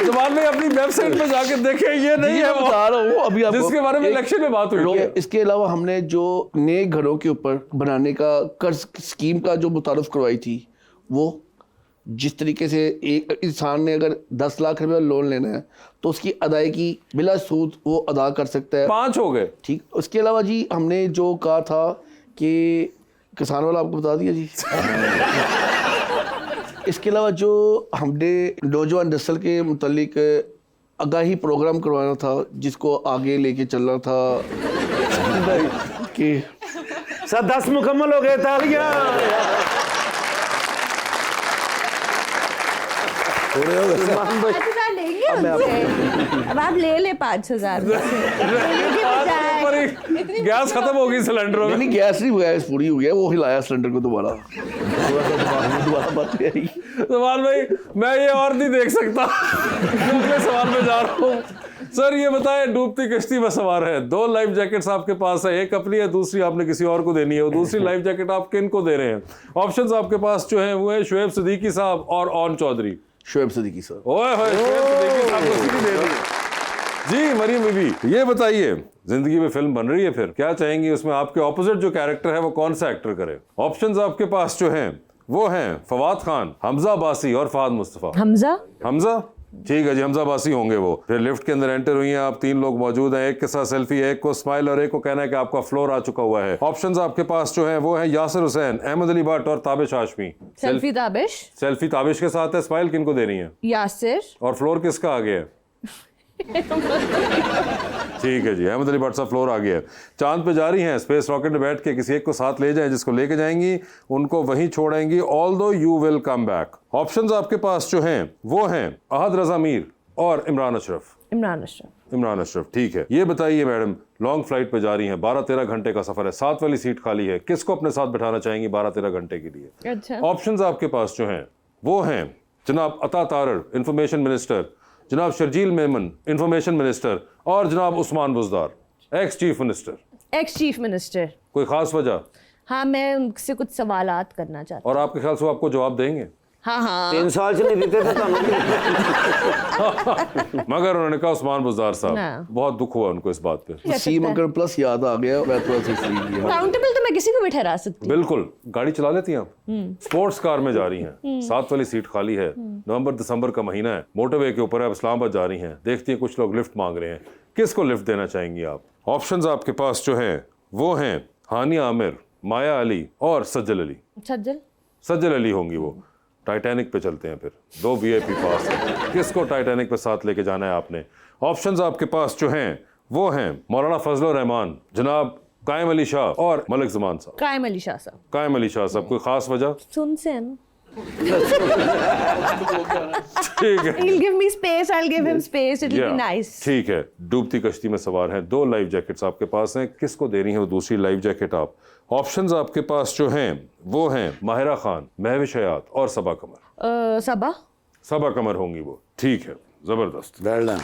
जवान में अपनी वेबसाइट पे जाके देखें, ये नहीं है वो बता रहा हूँ अभी आपको, जिसके बारे में इलेक्शन में बात हुई है। इसके अलावा हमने जो नए घरों के ऊपर बनाने का कर्ज स्कीम का जो मुतारफ करवाई थी, वो जिस तरीके से एक इंसान ने अगर 10 लाख रुपए लोन लेना है तो उसकी अदायगी बिला सूद वो अदा कर सकता है। 5 हो गए। ठीक। उसके अलावा जी हमने जो कहा था कि किसान वाला आपको बता दिया जी। इसके अलावा जो हमने नौजवान नस्ल के मुतालिक आगाही प्रोग्राम करवाना था, जिसको आगे लेके चलना था कि सर 10 मुकम्मल हो गए, तालियां। लेंगे उनसे। अब आप ले 5,000 गैस खत्म हो गई सिलेंडरों में। नहीं, गैस नहीं, गैस पूरी हो गया, वो हिलाया सिलेंडर को दोबारा। बात आई। सवाल भाई मैं ये और नहीं देख सकता। अगले सवाल पे जा रहा हूँ। सर ये बताएं, डूबती कश्ती में सवार है, 2 लाइफ जैकेट्स आपके पास है, एक अपनी है, दूसरी आपने किसी और को देनी है। वो दूसरी लाइफ जैकेट आप किन को दे रहे हैं? ऑप्शंस आपके पास जो हैं वो है शुएब सिद्दीकी साहब और ओन चौधरी। शुएब सिद्दीकी साहब। ओए होए, शुएब सिद्दीकी साहब को सीधी दे दी जी। मरियम बीबी, ये बताइए, जिंदगी में फिल्म बन रही है, फिर क्या चाहेंगी उसमें आपके ऑपोजिट जो कैरेक्टर है वो कौन सा एक्टर करे? ऑप्शंस आपके पास जो हैं वो हैं फवाद खान, हमजा अब्बासी और फहद मुस्तफा। हमजा ठीक है जी, हमजा अब्बासी होंगे वो। फिर लिफ्ट के अंदर एंटर हुई हैं आप, 3 लोग मौजूद हैं, एक के साथ सेल्फी, एक को स्माइल और एक को कहना है कि आपका फ्लोर आ चुका हुआ है। ऑप्शंस आपके पास जो हैं वो है यासिर हुसैन, अहमद अली भट्ट और ताबिश हाशमी। सेल्फी ताबिश। सेल्फी ताबिश के साथ है, स्माइल किनको देनी है? यासिर। और फ्लोर किसका आ गया है? ठीक है जी, अहमद अली भट्ट साहब फ्लोर आ गया है। चांद पे जा रही हैं, स्पेस रॉकेट में बैठ के किसी एक को साथ ले जाएं, जिसको लेके जाएंगी उनको वहीं छोड़ेंगी, although you will come back. Options आपके पास जो हैं वो हैं अहद रजा मीर और इमरान अशरफ। इमरान अशरफ, ठीक है। ये बताइए मैडम, लॉन्ग फ्लाइट पे जा रही हैं, 12-13 घंटे का सफर है, 7 वाली सीट खाली है, किसको अपने साथ बैठाना चाहेंगी 12-13 घंटे के लिए? अच्छा। ऑप्शंस आपके पास जो हैं वो हैं जनाब अता तारर, इंफॉर्मेशन मिनिस्टर, जनाब शर्जील मेमन, इंफॉर्मेशन मिनिस्टर, और जनाब Usman Buzdar, ex chief minister. कोई खास वजह? हाँ, मैं उनसे कुछ सवालात करना चाहती हूँ। और आपके ख्याल से वो आपको जवाब देंगे? हाँ 3 साल से नहीं देते थे मगर उन्होंने कहा उस्मान बुज़दार साहब, बहुत दुख हुआ उनको इस बात पे। सी मगर प्लस याद आ गया, मैं थोड़ा सा काउंटेबल तो मैं किसी को भी ठहरा सकती हूँ। बिल्कुल। गाड़ी चला लेती हैं आप? स्पोर्ट्स कार में जा रही हैं, 7 वाली सीट खाली है, नवंबर-दिसंबर का महीना है, मोटरवे के ऊपर आप इस्लामाबाद जा रही हैं, देखती हैं कुछ लोग लिफ्ट मांग रहे हैं, किसको लिफ्ट देना चाहेंगी आप? ऑप्शंस आपके पास जो हैं वो हैं हानिया आमिर, माया अली और सज्जल अली। सज्जल अली होंगी वो। टाइटैनिक पे चलते हैं फिर, 2 वीआईपी पास है, किसको टाइटैनिक पे साथ लेके जाना है आपने? ऑप्शंस आपके पास जो हैं वो हैं मौलाना फजलुर रहमान, जनाब कायम अली शाह और मलिक ज़मान साहब। कायम अली शाह साहब। कोई खास वजह? सुन से ना। ठीक है। He'll give me space, I'll give him space, it'll be nice. ठीक है। डूबती कश्ती में सवार हैं, 2 लाइफ जैकेट्स आपके पास हैं, किसको देनी है वो दूसरी लाइफ जैकेट आप? ऑप्शंस आपके पास जो हैं वो हैं माहिरा खान, महविश हयात और सबा कमर। सबा कमर होंगी वो। ठीक है, जबरदस्त। Well done.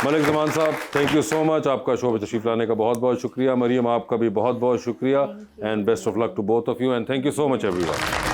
मलिक ज़मान साहब, थैंक यू सो मच। आपका शो पे तशरीफ लाने का बहुत बहुत शुक्रिया। मरियम, आपका भी बहुत बहुत शुक्रिया and best of luck to both of you and thank you so much everyone.